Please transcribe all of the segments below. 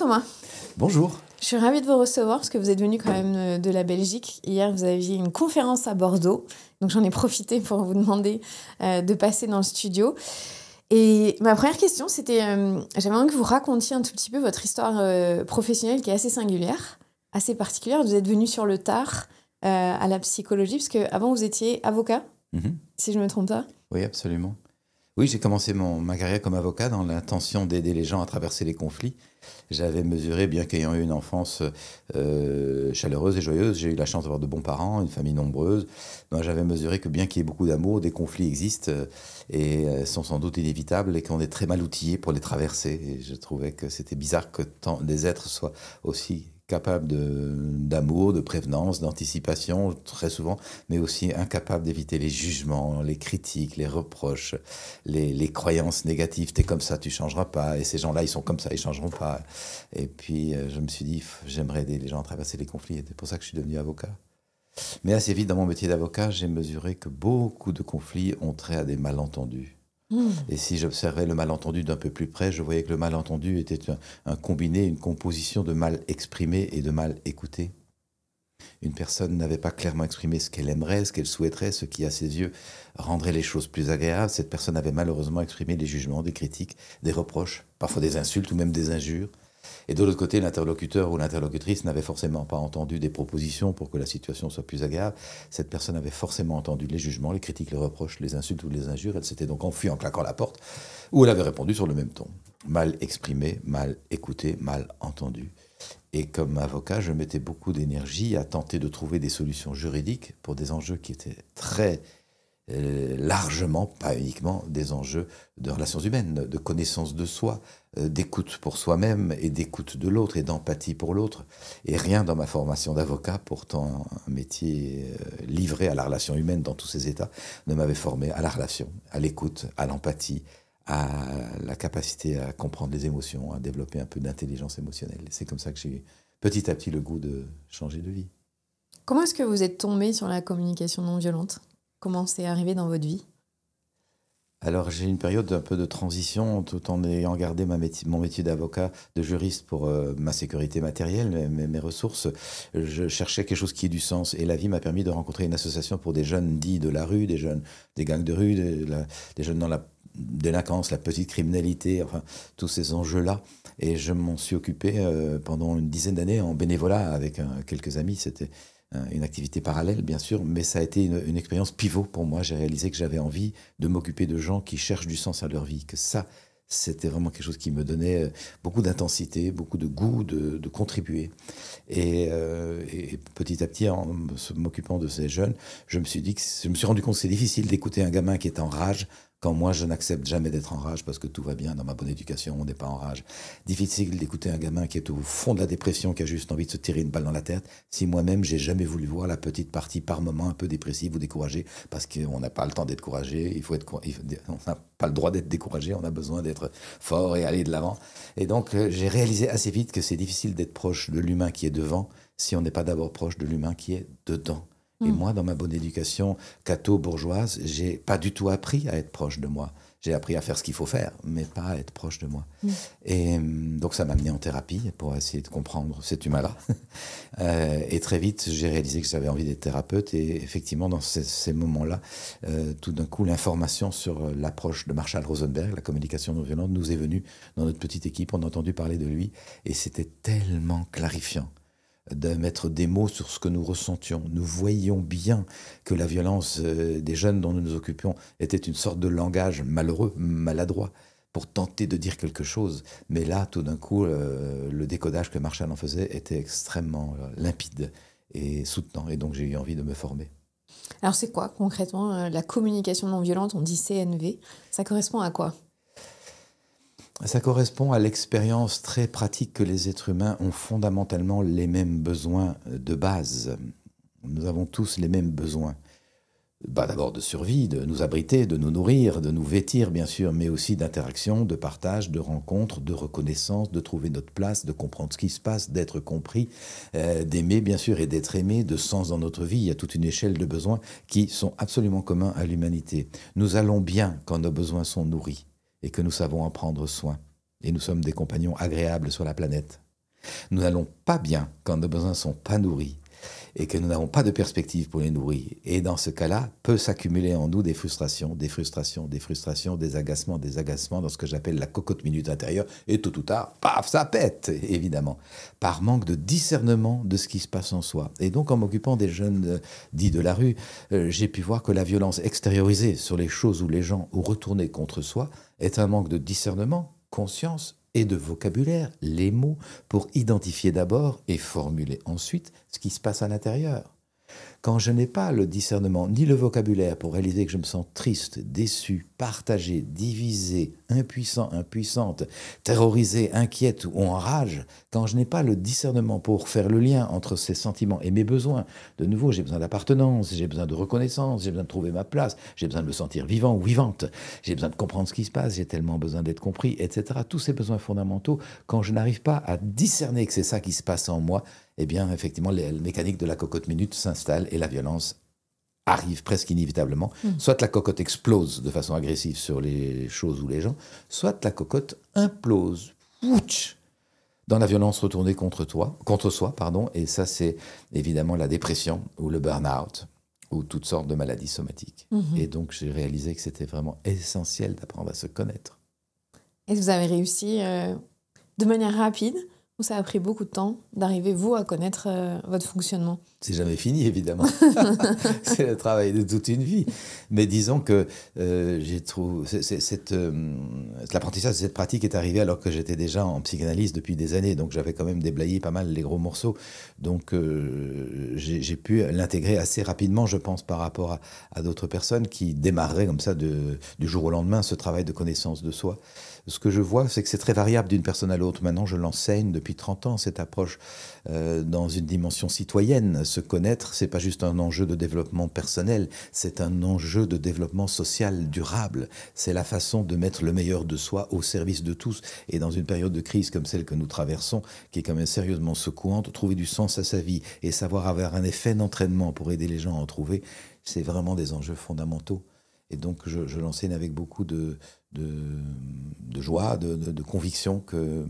Thomas. Bonjour. Je suis ravie de vous recevoir parce que vous êtes venu quand même de la Belgique. Hier, vous aviez une conférence à Bordeaux. Donc, j'en ai profité pour vous demander de passer dans le studio. Et ma première question, c'était... j'avais envie que vous racontiez un tout petit peu votre histoire professionnelle qui est assez singulière, assez particulière. Vous êtes venu sur le tard à la psychologie parce qu'avant, vous étiez avocat, si je ne me trompe pas. Oui, absolument. Oui, j'ai commencé ma carrière comme avocat dans l'intention d'aider les gens à traverser les conflits. J'avais mesuré, bien qu'ayant eu une enfance chaleureuse et joyeuse, j'ai eu la chance d'avoir de bons parents, une famille nombreuse. Moi, j'avais mesuré que bien qu'il y ait beaucoup d'amour, des conflits existent et sont sans doute inévitables et qu'on est très mal outillés pour les traverser. Et je trouvais que c'était bizarre que des êtres soient aussi capables d'amour, de prévenance, d'anticipation, très souvent, mais aussi incapables d'éviter les jugements, les critiques, les reproches, les croyances négatives. T'es comme ça, tu changeras pas. Et ces gens-là, ils sont comme ça, ils changeront pas. Et puis, je me suis dit, j'aimerais aider les gens à traverser les conflits. Et c'est pour ça que je suis devenu avocat. Mais assez vite, dans mon métier d'avocat, j'ai mesuré que beaucoup de conflits ont trait à des malentendus. Et si j'observais le malentendu d'un peu plus près, je voyais que le malentendu était un combiné, une composition de mal exprimé et de mal écouté. Une personne n'avait pas clairement exprimé ce qu'elle aimerait, ce qu'elle souhaiterait, ce qui, à ses yeux, rendrait les choses plus agréables. Cette personne avait malheureusement exprimé des jugements, des critiques, des reproches, parfois des insultes ou même des injures. Et de l'autre côté, l'interlocuteur ou l'interlocutrice n'avait forcément pas entendu des propositions pour que la situation soit plus agréable. Cette personne avait forcément entendu les jugements, les critiques, les reproches, les insultes ou les injures. Elle s'était donc enfuie en claquant la porte, ou elle avait répondu sur le même ton. Mal exprimé, mal écouté, mal entendu. Et comme avocat, je mettais beaucoup d'énergie à tenter de trouver des solutions juridiques pour des enjeux qui étaient très largement, pas uniquement, des enjeux de relations humaines, de connaissance de soi, d'écoute pour soi-même et d'écoute de l'autre et d'empathie pour l'autre. Et rien dans ma formation d'avocat, pourtant un métier livré à la relation humaine dans tous ses états, ne m'avait formé à la relation, à l'écoute, à l'empathie, à la capacité à comprendre les émotions, à développer un peu d'intelligence émotionnelle. C'est comme ça que j'ai eu petit à petit le goût de changer de vie. Comment est-ce que vous êtes tombé sur la communication non violente ? Comment c'est arrivé dans votre vie ? Alors, j'ai une période un peu de transition, tout en ayant gardé mon métier d'avocat, de juriste pour ma sécurité matérielle, mes ressources. Je cherchais quelque chose qui ait du sens. Et la vie m'a permis de rencontrer une association pour des jeunes dits de la rue, des gangs de rue, des jeunes dans la délinquance, la petite criminalité, enfin, tous ces enjeux-là. Et je m'en suis occupé pendant une dizaine d'années en bénévolat avec quelques amis. C'était une activité parallèle, bien sûr, mais ça a été une expérience pivot pour moi. J'ai réalisé que j'avais envie de m'occuper de gens qui cherchent du sens à leur vie, que ça, c'était vraiment quelque chose qui me donnait beaucoup d'intensité, beaucoup de goût de contribuer. Et petit à petit, en m'occupant de ces jeunes, je me suis rendu compte que c'est difficile d'écouter un gamin qui est en rage, quand moi, je n'accepte jamais d'être en rage parce que tout va bien dans ma bonne éducation, on n'est pas en rage. Difficile d'écouter un gamin qui est au fond de la dépression, qui a juste envie de se tirer une balle dans la tête, si moi-même, j'ai jamais voulu voir la petite partie par moment un peu dépressive ou découragée, parce qu'on n'a pas le temps d'être courageux, on n'a pas le droit d'être découragé, on a besoin d'être fort et aller de l'avant. Et donc, j'ai réalisé assez vite que c'est difficile d'être proche de l'humain qui est devant si on n'est pas d'abord proche de l'humain qui est dedans. Et moi, dans ma bonne éducation catho-bourgeoise, j'ai pas du tout appris à être proche de moi. J'ai appris à faire ce qu'il faut faire, mais pas à être proche de moi. Et donc, ça m'a amené en thérapie pour essayer de comprendre cet humain-là. Et très vite, j'ai réalisé que j'avais envie d'être thérapeute. Et effectivement, dans ces moments-là, tout d'un coup, l'information sur l'approche de Marshall Rosenberg, la communication non violente, nous est venue dans notre petite équipe. On a entendu parler de lui et c'était tellement clarifiant de mettre des mots sur ce que nous ressentions. Nous voyions bien que la violence des jeunes dont nous nous occupions était une sorte de langage malheureux, maladroit, pour tenter de dire quelque chose. Mais là, tout d'un coup, le décodage que Marshall en faisait était extrêmement limpide et soutenant. Et donc, j'ai eu envie de me former. Alors, c'est quoi concrètement la communication non violente ? On dit CNV. Ça correspond à quoi ? Ça correspond à l'expérience très pratique que les êtres humains ont fondamentalement les mêmes besoins de base. Nous avons tous les mêmes besoins. D'abord de survie, de nous abriter, de nous nourrir, de nous vêtir bien sûr, mais aussi d'interaction, de partage, de rencontre, de reconnaissance, de trouver notre place, de comprendre ce qui se passe, d'être compris, d'aimer bien sûr et d'être aimé, de sens dans notre vie. Il y a toute une échelle de besoins qui sont absolument communs à l'humanité. Nous allons bien quand nos besoins sont nourris et que nous savons en prendre soin. Et nous sommes des compagnons agréables sur la planète. Nous n'allons pas bien quand nos besoins ne sont pas nourris et que nous n'avons pas de perspective pour les nourrir. Et dans ce cas-là, peut s'accumuler en nous des frustrations, des agacements dans ce que j'appelle la cocotte minute intérieure. Et tôt ou tard, paf, ça pète, évidemment, par manque de discernement de ce qui se passe en soi. Et donc, en m'occupant des jeunes dits de la rue, j'ai pu voir que la violence extériorisée sur les choses ou les gens ou retournée contre soi est un manque de discernement, conscience et de vocabulaire, les mots, pour identifier d'abord et formuler ensuite ce qui se passe à l'intérieur. Quand je n'ai pas le discernement ni le vocabulaire pour réaliser que je me sens triste, déçu, partagé, divisé, impuissant, impuissante, terrorisé, inquiète ou en rage, quand je n'ai pas le discernement pour faire le lien entre ces sentiments et mes besoins, de nouveau, j'ai besoin d'appartenance, j'ai besoin de reconnaissance, j'ai besoin de trouver ma place, j'ai besoin de me sentir vivant ou vivante, j'ai besoin de comprendre ce qui se passe, j'ai tellement besoin d'être compris, etc. Tous ces besoins fondamentaux, quand je n'arrive pas à discerner que c'est ça qui se passe en moi, eh bien, effectivement, la mécanique de la cocotte minute s'installe et la violence arrive presque inévitablement. Soit la cocotte explose de façon agressive sur les choses ou les gens, soit la cocotte implose, dans la violence retournée contre soi, et ça, c'est évidemment la dépression ou le burn-out ou toutes sortes de maladies somatiques. Et donc, j'ai réalisé que c'était vraiment essentiel d'apprendre à se connaître. Et vous avez réussi de manière rapide, ou ça a pris beaucoup de temps d'arriver, vous, à connaître votre fonctionnement? C'est jamais fini, évidemment. C'est le travail de toute une vie. Mais disons que j'ai trouvé... l'apprentissage de cette pratique est arrivé alors que j'étais déjà en psychanalyse depuis des années. Donc j'avais quand même déblayé pas mal les gros morceaux. Donc j'ai pu l'intégrer assez rapidement, je pense, par rapport à d'autres personnes qui démarreraient comme ça du jour au lendemain ce travail de connaissance de soi. Ce que je vois, c'est que c'est très variable d'une personne à l'autre. Maintenant, je l'enseigne depuis 30 ans, cette approche dans une dimension citoyenne. Se connaître, c'est pas juste un enjeu de développement personnel, c'est un enjeu de développement social durable. C'est la façon de mettre le meilleur de soi au service de tous. Et dans une période de crise comme celle que nous traversons, qui est quand même sérieusement secouante, trouver du sens à sa vie et savoir avoir un effet d'entraînement pour aider les gens à en trouver, c'est vraiment des enjeux fondamentaux. Et donc, je l'enseigne avec beaucoup de joie, de conviction que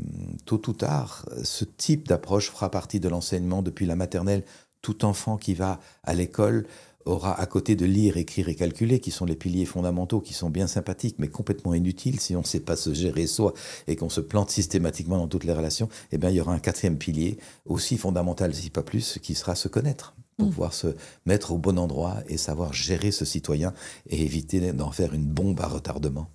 tôt ou tard, ce type d'approche fera partie de l'enseignement depuis la maternelle. Tout enfant qui va à l'école aura, à côté de lire, écrire et calculer, qui sont les piliers fondamentaux, qui sont bien sympathiques, mais complètement inutiles si on ne sait pas se gérer soi et qu'on se plante systématiquement dans toutes les relations, eh bien, il y aura un quatrième pilier, aussi fondamental, si pas plus, qui sera se connaître, pour pouvoir se mettre au bon endroit et savoir gérer ce citoyen et éviter d'en faire une bombe à retardement.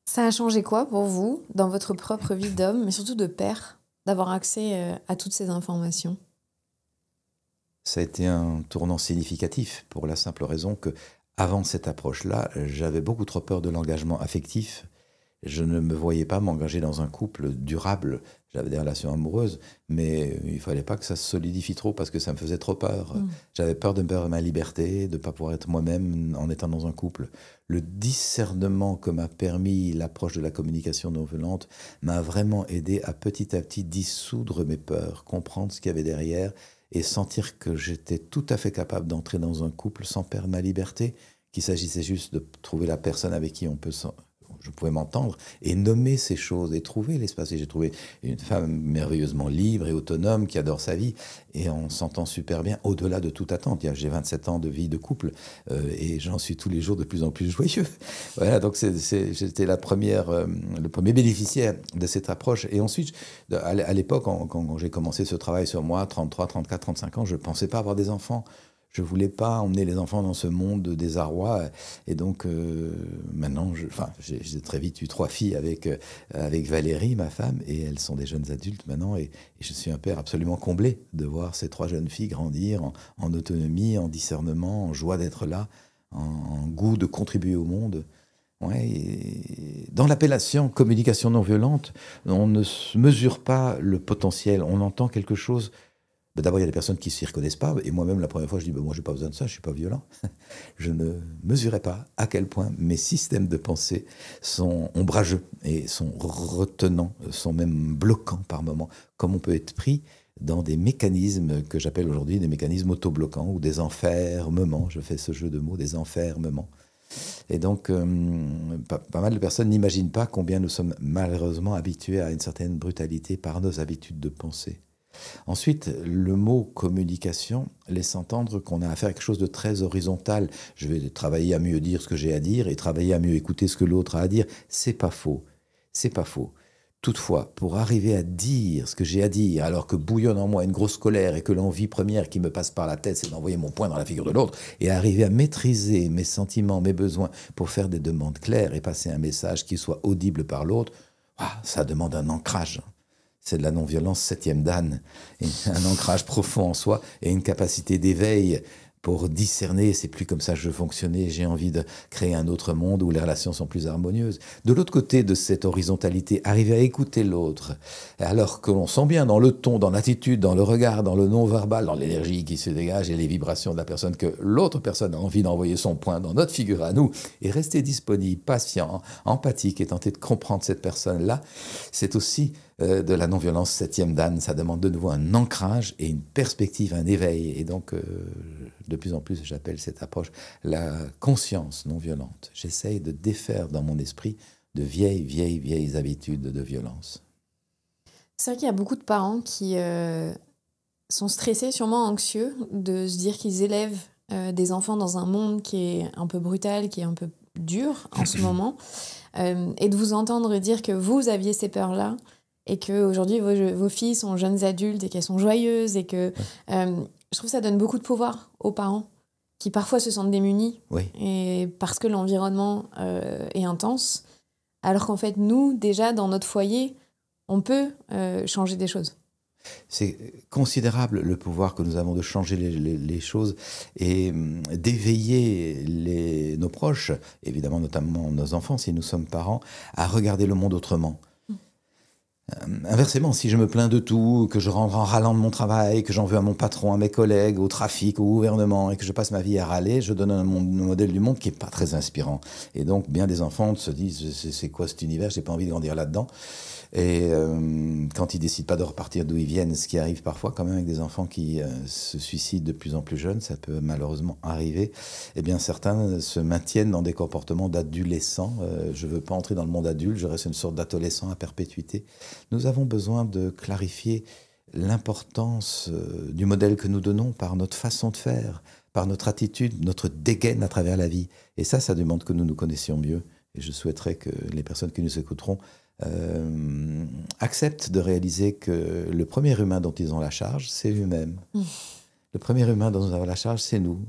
Ça a changé quoi pour vous, dans votre propre vie d'homme, mais surtout de père, d'avoir accès à toutes ces informations? Ça a été un tournant significatif pour la simple raison que, avant cette approche-là, j'avais beaucoup trop peur de l'engagement affectif. Je ne me voyais pas m'engager dans un couple durable. J'avais des relations amoureuses, mais il ne fallait pas que ça se solidifie trop parce que ça me faisait trop peur. J'avais peur de perdre ma liberté, de ne pas pouvoir être moi-même en étant dans un couple. Le discernement que m'a permis l'approche de la communication non violente m'a vraiment aidé à petit dissoudre mes peurs, comprendre ce qu'il y avait derrière et sentir que j'étais tout à fait capable d'entrer dans un couple sans perdre ma liberté, qu'il s'agissait juste de trouver la personne avec qui je pouvais m'entendre et nommer ces choses et trouver l'espace. Et j'ai trouvé une femme merveilleusement libre et autonome qui adore sa vie et on s'entend super bien au-delà de toute attente. J'ai 27 ans de vie de couple et j'en suis tous les jours de plus en plus joyeux. Voilà, donc j'étais le premier bénéficiaire de cette approche. Et ensuite, à l'époque, quand j'ai commencé ce travail sur moi, 33, 34, 35 ans, je ne pensais pas avoir des enfants. Je ne voulais pas emmener les enfants dans ce monde de désarroi. Et donc, maintenant, j'ai très vite eu 3 filles avec Valérie, ma femme, et elles sont des jeunes adultes maintenant. Et je suis un père absolument comblé de voir ces 3 jeunes filles grandir en autonomie, en discernement, en joie d'être là, en goût de contribuer au monde. Ouais, et dans l'appellation communication non violente, on ne mesure pas le potentiel. On entend quelque chose. D'abord, il y a des personnes qui ne s'y reconnaissent pas. Et moi-même, la première fois, je dis moi, je n'ai pas besoin de ça, je ne suis pas violent. Je ne mesurais pas à quel point mes systèmes de pensée sont ombrageux et sont retenants, sont même bloquants par moments. Comme on peut être pris dans des mécanismes que j'appelle aujourd'hui des mécanismes autobloquants ou des enfermements. Je fais ce jeu de mots, des enfermements. Et donc, pas mal de personnes n'imaginent pas combien nous sommes malheureusement habitués à une certaine brutalité par nos habitudes de pensée. Ensuite, le mot communication laisse entendre qu'on a affaire à quelque chose de très horizontal. Je vais travailler à mieux dire ce que j'ai à dire et travailler à mieux écouter ce que l'autre a à dire. C'est pas faux. C'est pas faux. Toutefois, pour arriver à dire ce que j'ai à dire, alors que bouillonne en moi une grosse colère et que l'envie première qui me passe par la tête, c'est d'envoyer mon poing dans la figure de l'autre, et arriver à maîtriser mes sentiments, mes besoins, pour faire des demandes claires et passer un message qui soit audible par l'autre, ça demande un ancrage. C'est de la non-violence septième dan, et un ancrage profond en soi et une capacité d'éveil pour discerner, c'est plus comme ça que je fonctionnais, j'ai envie de créer un autre monde où les relations sont plus harmonieuses. De l'autre côté de cette horizontalité, arriver à écouter l'autre, alors que l'on sent bien dans le ton, dans l'attitude, dans le regard, dans le non-verbal, dans l'énergie qui se dégage et les vibrations de la personne, que l'autre personne a envie d'envoyer son poing dans notre figure à nous, et rester disponible, patient, empathique et tenter de comprendre cette personne-là, c'est aussi de la non-violence septième dan. Ça demande de nouveau un ancrage et une perspective, un éveil. Et donc, de plus en plus, j'appelle cette approche la conscience non-violente. J'essaye de défaire dans mon esprit de vieilles habitudes de violence. C'est vrai qu'il y a beaucoup de parents qui sont stressés, sûrement anxieux, de se dire qu'ils élèvent des enfants dans un monde qui est un peu brutal, qui est un peu dur en ce moment. Et de vous entendre dire que vous aviez ces peurs-là, et qu'aujourd'hui, vos filles sont jeunes adultes et qu'elles sont joyeuses, et que je trouve que ça donne beaucoup de pouvoir aux parents qui parfois se sentent démunis, et parce que l'environnement est intense, alors qu'en fait, nous, déjà, dans notre foyer, on peut changer des choses. C'est considérable le pouvoir que nous avons de changer les choses et d'éveiller nos proches, évidemment notamment nos enfants, si nous sommes parents, à regarder le monde autrement. Inversement, si je me plains de tout, que je rentre en râlant de mon travail, que j'en veux à mon patron, à mes collègues, au trafic, au gouvernement, et que je passe ma vie à râler, je donne un modèle du monde qui n'est pas très inspirant. Et donc, bien des enfants se disent « c'est quoi cet univers ? J'ai pas envie de grandir là-dedans ». Et quand ils décident pas de repartir d'où ils viennent, ce qui arrive parfois quand même avec des enfants qui se suicident de plus en plus jeunes, ça peut malheureusement arriver, eh bien certains se maintiennent dans des comportements d'adolescents. Je veux pas entrer dans le monde adulte, je reste une sorte d'adolescent à perpétuité. Nous avons besoin de clarifier l'importance du modèle que nous donnons par notre façon de faire, par notre attitude, notre dégaine à travers la vie. Et ça demande que nous nous connaissions mieux. Et je souhaiterais que les personnes qui nous écouteront acceptent de réaliser que le premier humain dont ils ont la charge, c'est eux-mêmes. Le premier humain dont nous avons la charge, c'est nous.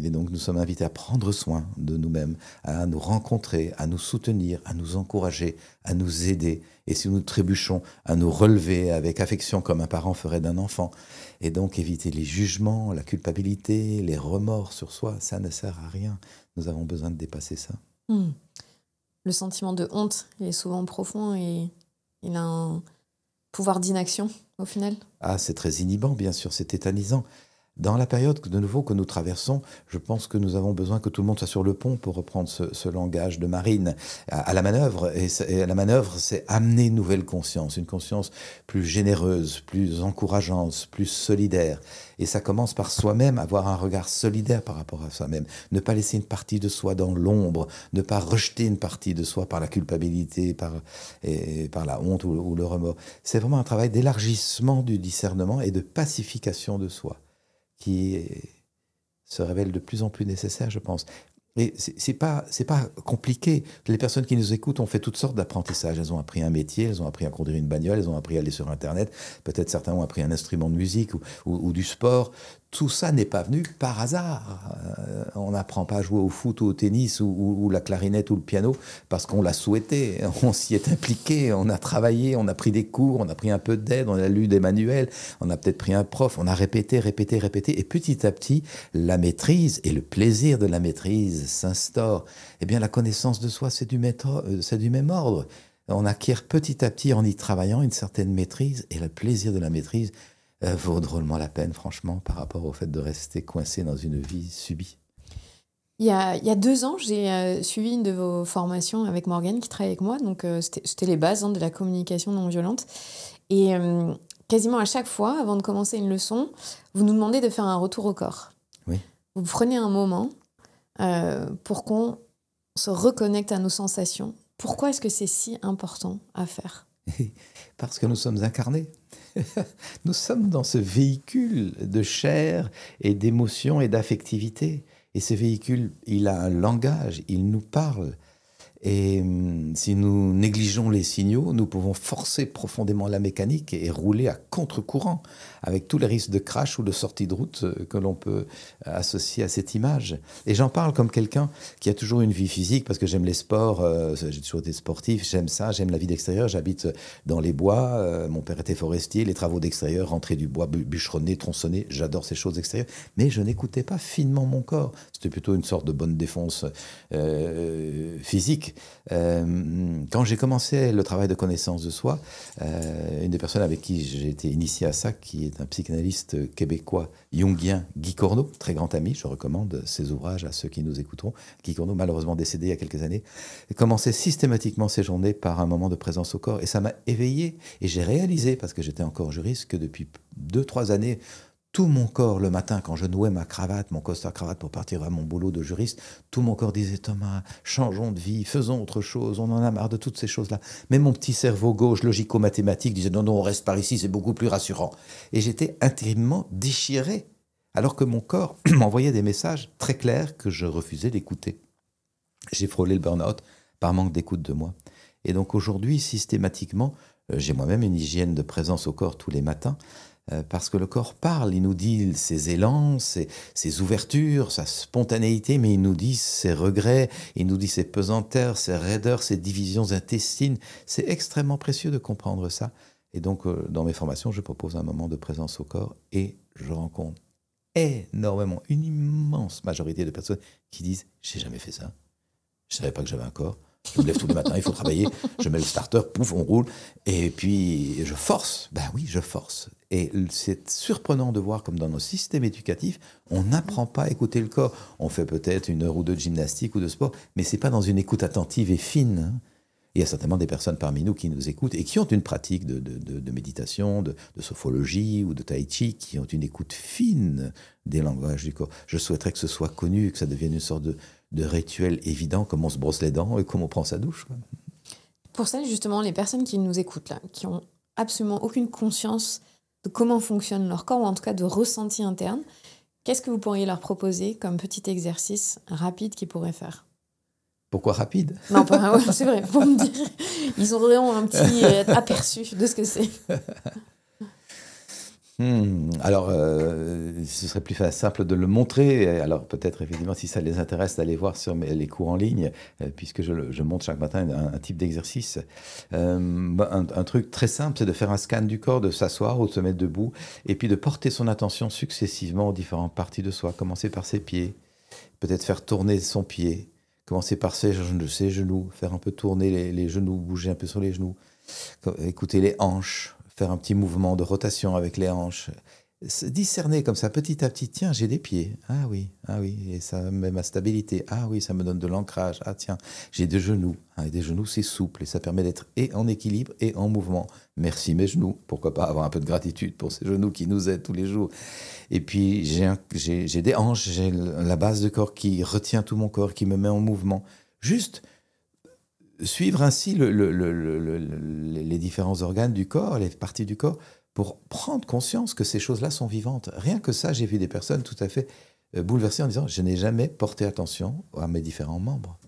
Et donc nous sommes invités à prendre soin de nous-mêmes, à nous rencontrer, à nous soutenir, à nous encourager, à nous aider. Et si nous trébuchons, à nous relever avec affection comme un parent ferait d'un enfant. Et donc éviter les jugements, la culpabilité, les remords sur soi, ça ne sert à rien. Nous avons besoin de dépasser ça. Le sentiment de honte, il est souvent profond et il a un pouvoir d'inaction au final. Ah, c'est très inhibant, bien sûr, c'est tétanisant. Dans la période de nouveau que nous traversons, je pense que nous avons besoin que tout le monde soit sur le pont, pour reprendre ce langage de Marine, à la manœuvre. Et la manœuvre, c'est amener une nouvelle conscience, une conscience plus généreuse, plus encourageante, plus solidaire. Et ça commence par soi-même, avoir un regard solidaire par rapport à soi-même. Ne pas laisser une partie de soi dans l'ombre, ne pas rejeter une partie de soi par la culpabilité, par la honte ou le remords. C'est vraiment un travail d'élargissement du discernement et de pacification de soi, qui se révèle de plus en plus nécessaire, je pense. Et c'est pas compliqué. Les personnes qui nous écoutent ont fait toutes sortes d'apprentissages. Elles ont appris un métier, elles ont appris à conduire une bagnole, elles ont appris à aller sur Internet. Peut-être certains ont appris un instrument de musique ou du sport. Tout ça n'est pas venu par hasard. On n'apprend pas à jouer au foot ou au tennis ou la clarinette ou le piano parce qu'on l'a souhaité. On s'y est impliqué, on a travaillé, on a pris des cours, on a pris un peu d'aide, on a lu des manuels, on a peut-être pris un prof, on a répété. Et petit à petit, la maîtrise et le plaisir de la maîtrise s'instaure. Eh bien, la connaissance de soi, c'est du même ordre. On acquiert petit à petit, en y travaillant, une certaine maîtrise, et le plaisir de la maîtrise vaut drôlement la peine, franchement, par rapport au fait de rester coincé dans une vie subie. Il y a 2 ans, j'ai suivi une de vos formations avec Morgane, qui travaille avec moi. Donc, c'était les bases de la communication non violente. Et quasiment à chaque fois, avant de commencer une leçon, vous nous demandez de faire un retour au corps. Oui. Vous prenez un moment, pour qu'on se reconnecte à nos sensations. Pourquoi est-ce que c'est si important à faire ? Parce que nous sommes incarnés. Nous sommes dans ce véhicule de chair et d'émotion et d'affectivité. Et ce véhicule, il a un langage, il nous parle. Et si nous négligeons les signaux, nous pouvons forcer profondément la mécanique et rouler à contre-courant, avec tous les risques de crash ou de sortie de route que l'on peut associer à cette image. Et j'en parle comme quelqu'un qui a toujours une vie physique, parce que j'aime les sports, j'ai toujours été sportif, j'aime ça, j'aime la vie d'extérieur, j'habite dans les bois, mon père était forestier, les travaux d'extérieur, rentrer du bois, bûcheronner, tronçonner, j'adore ces choses extérieures, mais je n'écoutais pas finement mon corps. C'était plutôt une sorte de bonne défense physique. Quand j'ai commencé le travail de connaissance de soi, une des personnes avec qui j'ai été initié à ça, qui est un psychanalyste québécois jungien, Guy Corneau, très grand ami, je recommande ses ouvrages à ceux qui nous écouteront. Guy Corneau, malheureusement décédé il y a quelques années, commençait systématiquement ses journées par un moment de présence au corps, et ça m'a éveillé, et j'ai réalisé, parce que j'étais encore juriste, que depuis 2-3 années, tout mon corps, le matin, quand je nouais ma cravate, mon costard-cravate pour partir à mon boulot de juriste, tout mon corps disait « Thomas, changeons de vie, faisons autre chose, on en a marre de toutes ces choses-là. » Mais mon petit cerveau gauche, logico-mathématique, disait « Non, non, on reste par ici, c'est beaucoup plus rassurant. » Et j'étais intimement déchiré, alors que mon corps m'envoyait des messages très clairs que je refusais d'écouter. J'ai frôlé le burn-out par manque d'écoute de moi. Et donc aujourd'hui, systématiquement, j'ai moi-même une hygiène de présence au corps tous les matins, parce que le corps parle, il nous dit ses élans, ses ouvertures, sa spontanéité, mais il nous dit ses regrets, il nous dit ses pesanteurs, ses raideurs, ses divisions intestines. C'est extrêmement précieux de comprendre ça. Et donc, dans mes formations, je propose un moment de présence au corps et je rencontre énormément, une immense majorité de personnes qui disent « J'ai jamais fait ça, je savais pas que j'avais un corps. » Je me lève tous les matins, il faut travailler, je mets le starter, pouf, on roule, et puis je force. Ben oui, je force. Et c'est surprenant de voir comme dans nos systèmes éducatifs, on n'apprend pas à écouter le corps. On fait peut-être 1 heure ou 2 de gymnastique ou de sport, mais c'est pas dans une écoute attentive et fine. Il y a certainement des personnes parmi nous qui nous écoutent et qui ont une pratique de méditation, de sophologie ou de tai chi, qui ont une écoute fine des langages du corps. Je souhaiterais que ce soit connu, que ça devienne une sorte de rituel évident, comme on se brosse les dents et comme on prend sa douche. Pour ça, justement, les personnes qui nous écoutent, là, qui ont absolument aucune conscience de comment fonctionne leur corps, ou en tout cas de ressenti interne, qu'est-ce que vous pourriez leur proposer comme petit exercice rapide qu'ils pourraient faire ? Pourquoi rapide ? Non, pas, ouais, c'est vrai, pour me dire. Ils auraient un petit aperçu de ce que c'est. Alors, ce serait plus simple de le montrer. Alors, peut-être, effectivement, si ça les intéresse, d'aller voir sur les cours en ligne, puisque je montre chaque matin un type d'exercice. Un truc très simple, c'est de faire un scan du corps, de s'asseoir ou de se mettre debout, et puis de porter son attention successivement aux différentes parties de soi. Commencer par ses pieds, peut-être faire tourner son pied, commencer par ses genoux, faire un peu tourner les genoux, bouger un peu sur les genoux, écouter les hanches, faire un petit mouvement de rotation avec les hanches, discerner comme ça petit à petit, tiens, j'ai des pieds, ah oui, et ça met ma stabilité, ah oui, ça me donne de l'ancrage, ah tiens, j'ai des genoux, et des genoux c'est souple et ça permet d'être et en équilibre et en mouvement. Merci mes genoux, pourquoi pas avoir un peu de gratitude pour ces genoux qui nous aident tous les jours. Et puis j'ai des hanches, j'ai la base de corps qui retient tout mon corps, qui me met en mouvement. Juste suivre ainsi les différents organes du corps, les parties du corps, pour prendre conscience que ces choses-là sont vivantes. Rien que ça, j'ai vu des personnes tout à fait bouleversées en disant « je n'ai jamais porté attention à mes différents membres ».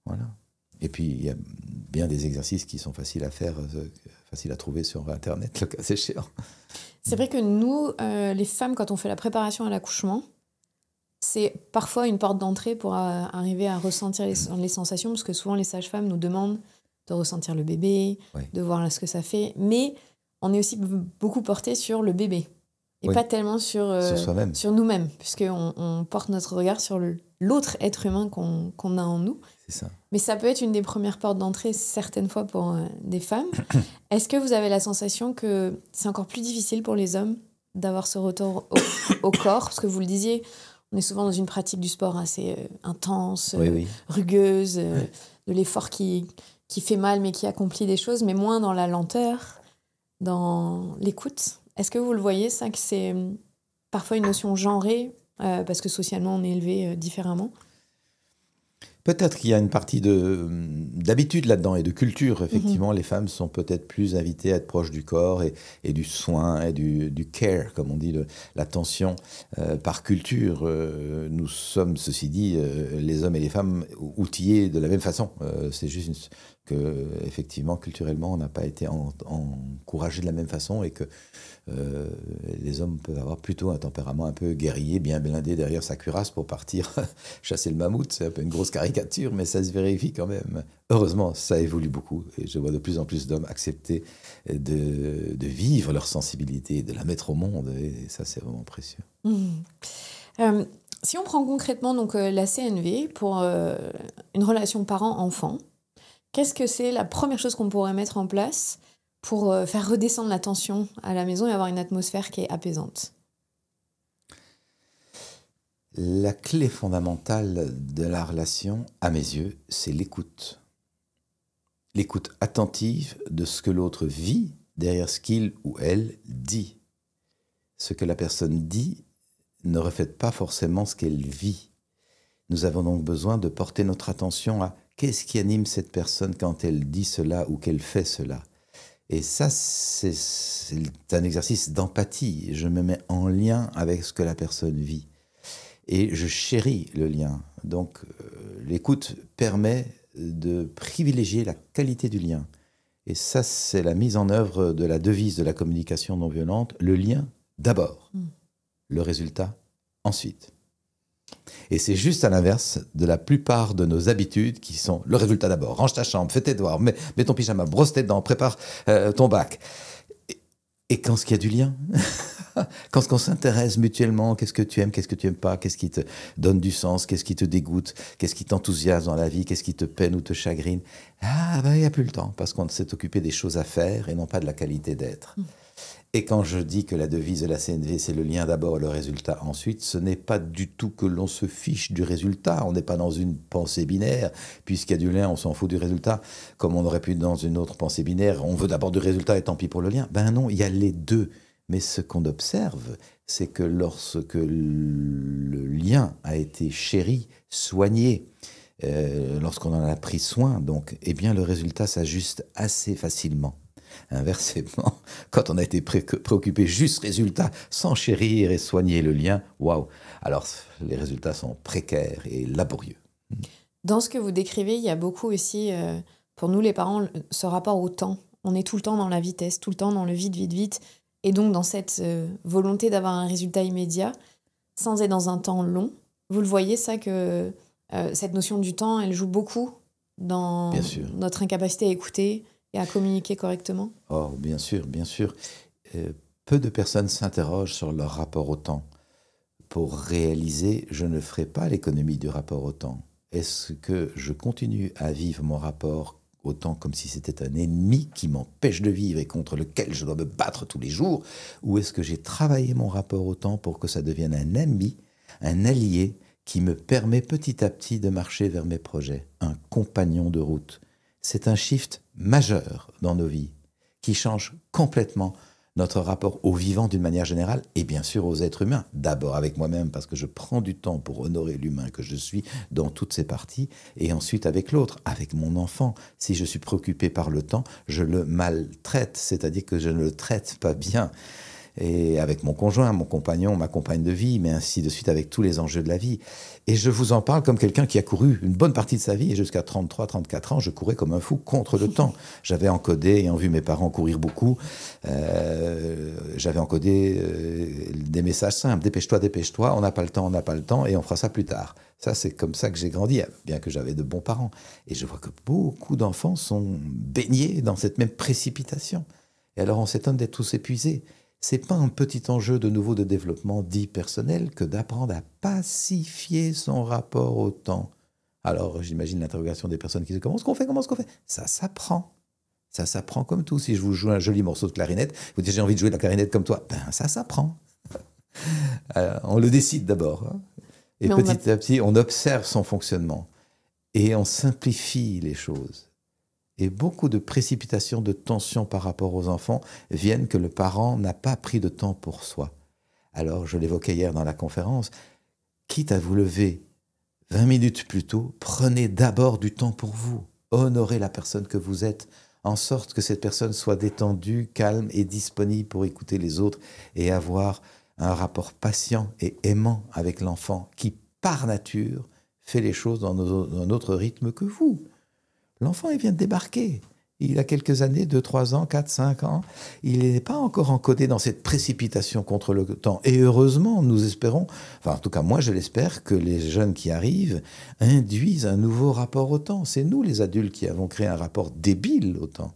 Voilà. Et puis, il y a bien des exercices qui sont faciles à faire, faciles à trouver sur Internet, le cas échéant. C'est vrai que nous, les femmes, quand on fait la préparation à l'accouchement, c'est parfois une porte d'entrée pour arriver à ressentir les sensations, parce que souvent les sages-femmes nous demandent de ressentir le bébé, de voir ce que ça fait, mais on est aussi beaucoup porté sur le bébé, et pas tellement sur nous-mêmes, puisqu'on porte notre regard sur l'autre être humain qu'on a en nous. C'est ça. Mais ça peut être une des premières portes d'entrée, certaines fois, pour des femmes. Est-ce que vous avez la sensation que c'est encore plus difficile pour les hommes d'avoir ce retour au corps ? Parce que vous le disiez, on est souvent dans une pratique du sport assez intense, rugueuse, de l'effort qui fait mal mais qui accomplit des choses, mais moins dans la lenteur, dans l'écoute. Est-ce que vous le voyez, ça, que c'est parfois une notion genrée parce que socialement, on est élevé différemment. Peut-être qu'il y a une partie d'habitude là-dedans et de culture. Effectivement, les femmes sont peut-être plus invitées à être proches du corps et du soin et du care, comme on dit, l'attention par culture. Nous sommes, ceci dit, les hommes et les femmes outillés de la même façon. C'est juste que, effectivement, culturellement, on n'a pas été encouragés de la même façon et que les hommes peuvent avoir plutôt un tempérament un peu guerrier, bien blindé derrière sa cuirasse pour partir chasser le mammouth. C'est un peu une grosse caricature, mais ça se vérifie quand même. Heureusement, ça évolue beaucoup et je vois de plus en plus d'hommes accepter de vivre leur sensibilité et de la mettre au monde, et ça, c'est vraiment précieux. Si on prend concrètement donc, la CNV pour une relation parent-enfant, qu'est-ce que c'est la première chose qu'on pourrait mettre en place pour faire redescendre la tension à la maison et avoir une atmosphère qui est apaisante? La clé fondamentale de la relation, à mes yeux, c'est l'écoute. L'écoute attentive de ce que l'autre vit derrière ce qu'il ou elle dit. Ce que la personne dit ne reflète pas forcément ce qu'elle vit. Nous avons donc besoin de porter notre attention à qu'est-ce qui anime cette personne quand elle dit cela ou qu'elle fait cela. Et ça, c'est un exercice d'empathie. Je me mets en lien avec ce que la personne vit. Et je chéris le lien. Donc, l'écoute permet de privilégier la qualité du lien. Et ça, c'est la mise en œuvre de la devise de la communication non violente. Le lien d'abord, le résultat ensuite. Et c'est juste à l'inverse de la plupart de nos habitudes qui sont le résultat d'abord. Range ta chambre, fais tes devoirs, mets ton pyjama, brosse tes dents, prépare ton bac. Et quand il y a du lien, quand on s'intéresse mutuellement, qu'est-ce que tu aimes, qu'est-ce que tu n'aimes pas, qu'est-ce qui te donne du sens, qu'est-ce qui te dégoûte, qu'est-ce qui t'enthousiasme dans la vie, qu'est-ce qui te peine ou te chagrine, il n'y a plus le temps parce qu'on s'est occupé des choses à faire et non pas de la qualité d'être. Et quand je dis que la devise de la CNV, c'est le lien d'abord et le résultat ensuite, ce n'est pas du tout que l'on se fiche du résultat. On n'est pas dans une pensée binaire. Puisqu'il y a du lien, on s'en fout du résultat. Comme on aurait pu dans une autre pensée binaire, on veut d'abord du résultat et tant pis pour le lien. Ben non, il y a les deux. Mais ce qu'on observe, c'est que lorsque le lien a été chéri, soigné, lorsqu'on en a pris soin, donc, eh bien, le résultat s'ajuste assez facilement. Inversement, quand on a été préoccupé juste résultat, sans chérir et soigner le lien, waouh, alors les résultats sont précaires et laborieux. Dans ce que vous décrivez, il y a beaucoup aussi, pour nous les parents, ce rapport au temps. On est tout le temps dans la vitesse, tout le temps dans le vite, vite, vite. Et donc dans cette volonté d'avoir un résultat immédiat, sans être dans un temps long. Vous le voyez, ça, que cette notion du temps, elle joue beaucoup dans notre incapacité à écouter et à communiquer correctement? Oh, bien sûr, bien sûr. Peu de personnes s'interrogent sur leur rapport au temps. Pour réaliser, je ne ferai pas l'économie du rapport au temps. Est-ce que je continue à vivre mon rapport au temps comme si c'était un ennemi qui m'empêche de vivre et contre lequel je dois me battre tous les jours? Ou est-ce que j'ai travaillé mon rapport au temps pour que ça devienne un ami, un allié qui me permet petit à petit de marcher vers mes projets, un compagnon de route? C'est un shift majeur dans nos vies, qui change complètement notre rapport au vivant d'une manière générale, et bien sûr aux êtres humains. D'abord avec moi-même, parce que je prends du temps pour honorer l'humain que je suis dans toutes ses parties, et ensuite avec l'autre, avec mon enfant. Si je suis préoccupé par le temps, je le maltraite, c'est-à-dire que je ne le traite pas bien. Et avec mon conjoint, mon compagnon, ma compagne de vie, mais ainsi de suite avec tous les enjeux de la vie. Et je vous en parle comme quelqu'un qui a couru une bonne partie de sa vie, et jusqu'à 33, 34 ans, je courais comme un fou contre le temps. J'avais encodé, ayant vu mes parents courir beaucoup, j'avais encodé des messages simples. Dépêche-toi, on n'a pas le temps, et on fera ça plus tard. Ça, c'est comme ça que j'ai grandi, bien que j'avais de bons parents. Et je vois que beaucoup d'enfants sont baignés dans cette même précipitation. Et alors on s'étonne d'être tous épuisés. C'est pas un petit enjeu de nouveau de développement dit personnel que d'apprendre à pacifier son rapport au temps. Alors j'imagine l'interrogation des personnes qui disent comment est-ce qu'on fait? Ça s'apprend. Ça s'apprend comme tout. Si je vous joue un joli morceau de clarinette, vous dites j'ai envie de jouer de la clarinette comme toi. Ben ça s'apprend. On le décide d'abord. Hein. Et petit à petit, on observe son fonctionnement. Et on simplifie les choses. Et beaucoup de précipitations, de tensions par rapport aux enfants viennent que le parent n'a pas pris de temps pour soi. Alors, je l'évoquais hier dans la conférence, quitte à vous lever 20 minutes plus tôt, prenez d'abord du temps pour vous. Honorez la personne que vous êtes, en sorte que cette personne soit détendue, calme et disponible pour écouter les autres et avoir un rapport patient et aimant avec l'enfant qui, par nature, fait les choses dans un autre rythme que vous. L'enfant, il vient de débarquer. Il a quelques années, 2, 3 ans, 4, 5 ans. Il n'est pas encore encodé dans cette précipitation contre le temps. Et heureusement, nous espérons, enfin en tout cas moi je l'espère, que les jeunes qui arrivent induisent un nouveau rapport au temps. C'est nous les adultes qui avons créé un rapport débile au temps.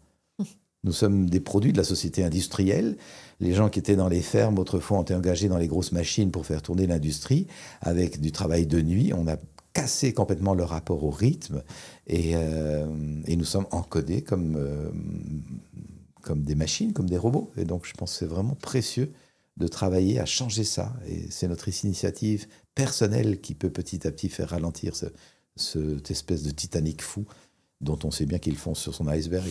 Nous sommes des produits de la société industrielle. Les gens qui étaient dans les fermes autrefois ont été engagés dans les grosses machines pour faire tourner l'industrie avec du travail de nuit. On a cassé complètement le rapport au rythme et nous sommes encodés comme des machines, comme des robots. Et donc je pense que c'est vraiment précieux de travailler à changer ça. Et c'est notre initiative personnelle qui peut petit à petit faire ralentir cette espèce de Titanic fou dont on sait bien qu'il fonce sur son iceberg.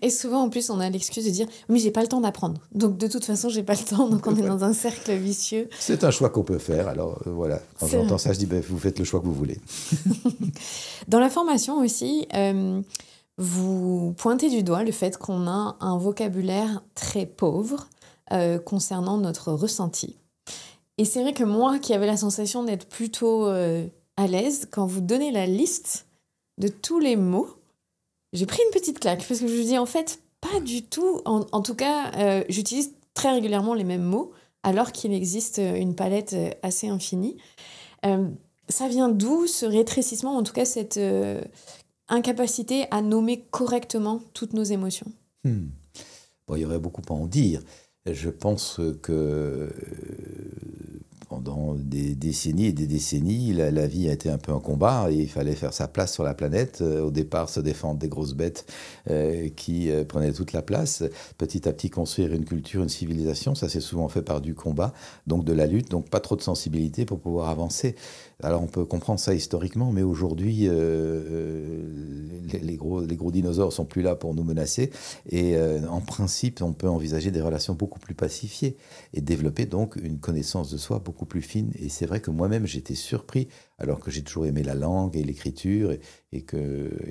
Et souvent, en plus, on a l'excuse de dire « mais j'ai pas le temps d'apprendre ». Donc, de toute façon, j'ai pas le temps. Donc, on est dans un cercle vicieux. C'est un choix qu'on peut faire. Alors, voilà. Quand j'entends ça, je dis vous faites le choix que vous voulez. Dans la formation aussi, vous pointez du doigt le fait qu'on a un vocabulaire très pauvre concernant notre ressenti. Et c'est vrai que moi, qui avais la sensation d'être plutôt à l'aise, quand vous donnez la liste de tous les mots, j'ai pris une petite claque parce que je me dis en fait pas du tout, en tout cas j'utilise très régulièrement les mêmes mots alors qu'il existe une palette assez infinie. Ça vient d'où ce rétrécissement, en tout cas cette incapacité à nommer correctement toutes nos émotions? Bon, il y aurait beaucoup à en dire. Je pense que pendant des décennies et des décennies, la vie a été un peu un combat et il fallait faire sa place sur la planète. Au départ, se défendre des grosses bêtes qui prenaient toute la place. Petit à petit, construire une culture, une civilisation, ça s'est souvent fait par du combat, donc de la lutte, donc pas trop de sensibilité pour pouvoir avancer. Alors on peut comprendre ça historiquement, mais aujourd'hui, les gros dinosaures sont plus là pour nous menacer. Et en principe, on peut envisager des relations beaucoup plus pacifiées et développer donc une connaissance de soi beaucoup plus fine. Et c'est vrai que moi-même, j'étais surpris, alors que j'ai toujours aimé la langue et l'écriture et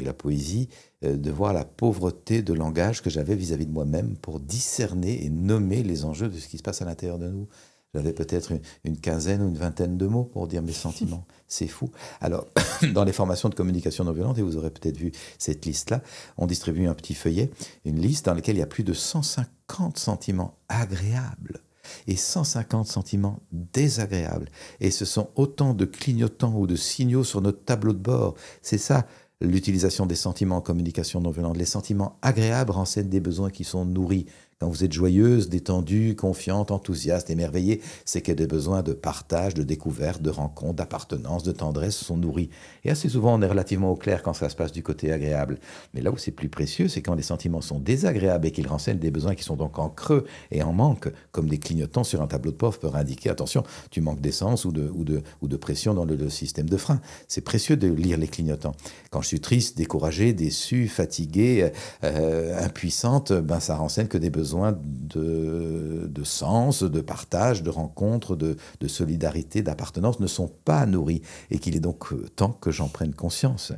la poésie, de voir la pauvreté de langage que j'avais vis-à-vis de moi-même pour discerner et nommer les enjeux de ce qui se passe à l'intérieur de nous. J'avais peut-être une quinzaine ou une vingtaine de mots pour dire mes sentiments. C'est fou. Alors, dans les formations de communication non violente, et vous aurez peut-être vu cette liste-là, on distribue un petit feuillet, une liste dans laquelle il y a plus de 150 sentiments agréables et 150 sentiments désagréables. Et ce sont autant de clignotants ou de signaux sur notre tableau de bord. C'est ça, l'utilisation des sentiments en communication non violente. Les sentiments agréables renseignent des besoins qui sont nourris. Quand vous êtes joyeuse, détendue, confiante, enthousiaste, émerveillée, c'est que des besoins de partage, de découverte, de rencontre, d'appartenance, de tendresse sont nourris. Et assez souvent, on est relativement au clair quand ça se passe du côté agréable. Mais là où c'est plus précieux, c'est quand les sentiments sont désagréables et qu'ils renseignent des besoins qui sont donc en creux et en manque, comme des clignotants sur un tableau de bord peuvent indiquer, attention, tu manques d'essence ou de pression dans le système de frein. C'est précieux de lire les clignotants. Quand je suis triste, découragée, déçue, fatiguée, impuissante, ça renseigne que des besoins de sens, de partage, de rencontre, de solidarité, d'appartenance ne sont pas nourris et qu'il est donc temps que j'en prenne conscience.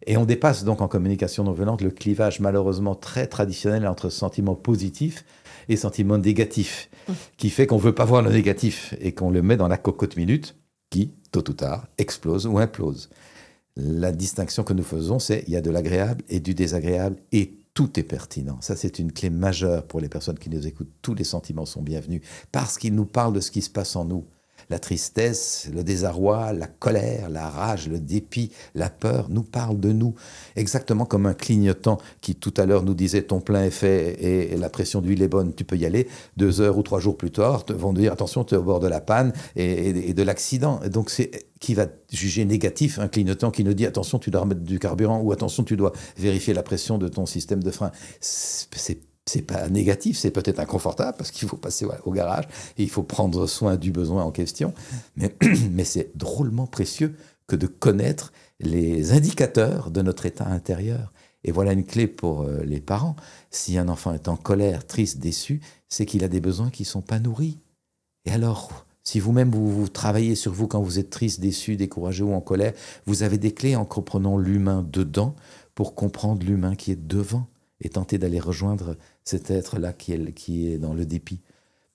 Et on dépasse donc en communication non violente le clivage malheureusement très traditionnel entre sentiments positifs et sentiments négatifs, qui fait qu'on ne veut pas voir le négatif et qu'on le met dans la cocotte minute qui, tôt ou tard, explose ou implose. La distinction que nous faisons, c'est il y a de l'agréable et du désagréable et tout est pertinent. Ça, c'est une clé majeure pour les personnes qui nous écoutent. Tous les sentiments sont bienvenus parce qu'ils nous parlent de ce qui se passe en nous. La tristesse, le désarroi, la colère, la rage, le dépit, la peur nous parlent de nous. Exactement comme un clignotant qui tout à l'heure nous disait ton plein est fait et la pression d'huile est bonne, tu peux y aller. 2 heures ou 3 jours plus tard, vont nous dire attention, tu es au bord de la panne et de l'accident. Donc c'est qui va juger négatif un clignotant qui nous dit attention, tu dois remettre du carburant ou attention, tu dois vérifier la pression de ton système de frein. C'est pas négatif, c'est peut-être inconfortable parce qu'il faut passer au garage et il faut prendre soin du besoin en question. Mais c'est drôlement précieux que de connaître les indicateurs de notre état intérieur. Et voilà une clé pour les parents. Si un enfant est en colère, triste, déçu, c'est qu'il a des besoins qui ne sont pas nourris. Et alors, Si vous-même, vous travaillez sur vous quand vous êtes triste, déçu, découragé ou en colère, vous avez des clés en comprenant l'humain dedans pour comprendre l'humain qui est devant et tenter d'aller rejoindre cet être-là qui est dans le dépit.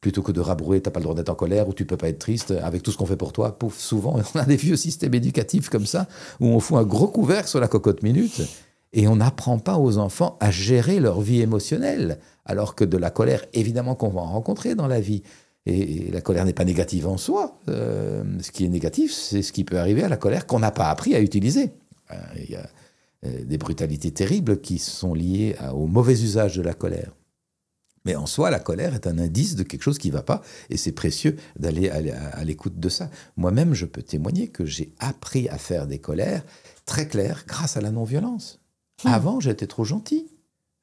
Plutôt que de rabrouer, tu n'as pas le droit d'être en colère ou tu ne peux pas être triste, avec tout ce qu'on fait pour toi. Pouf, souvent, on a des vieux systèmes éducatifs comme ça, où on fout un gros couvert sur la cocotte minute et on n'apprend pas aux enfants à gérer leur vie émotionnelle, alors que de la colère, évidemment qu'on va en rencontrer dans la vie. Et la colère n'est pas négative en soi. Ce qui est négatif, c'est ce qui peut arriver à la colère qu'on n'a pas appris à utiliser. Il y a des brutalités terribles qui sont liées au mauvais usage de la colère. Mais en soi, la colère est un indice de quelque chose qui ne va pas, et c'est précieux d'aller à l'écoute de ça. Moi-même, je peux témoigner que j'ai appris à faire des colères très claires grâce à la non-violence. Avant, j'étais trop gentil.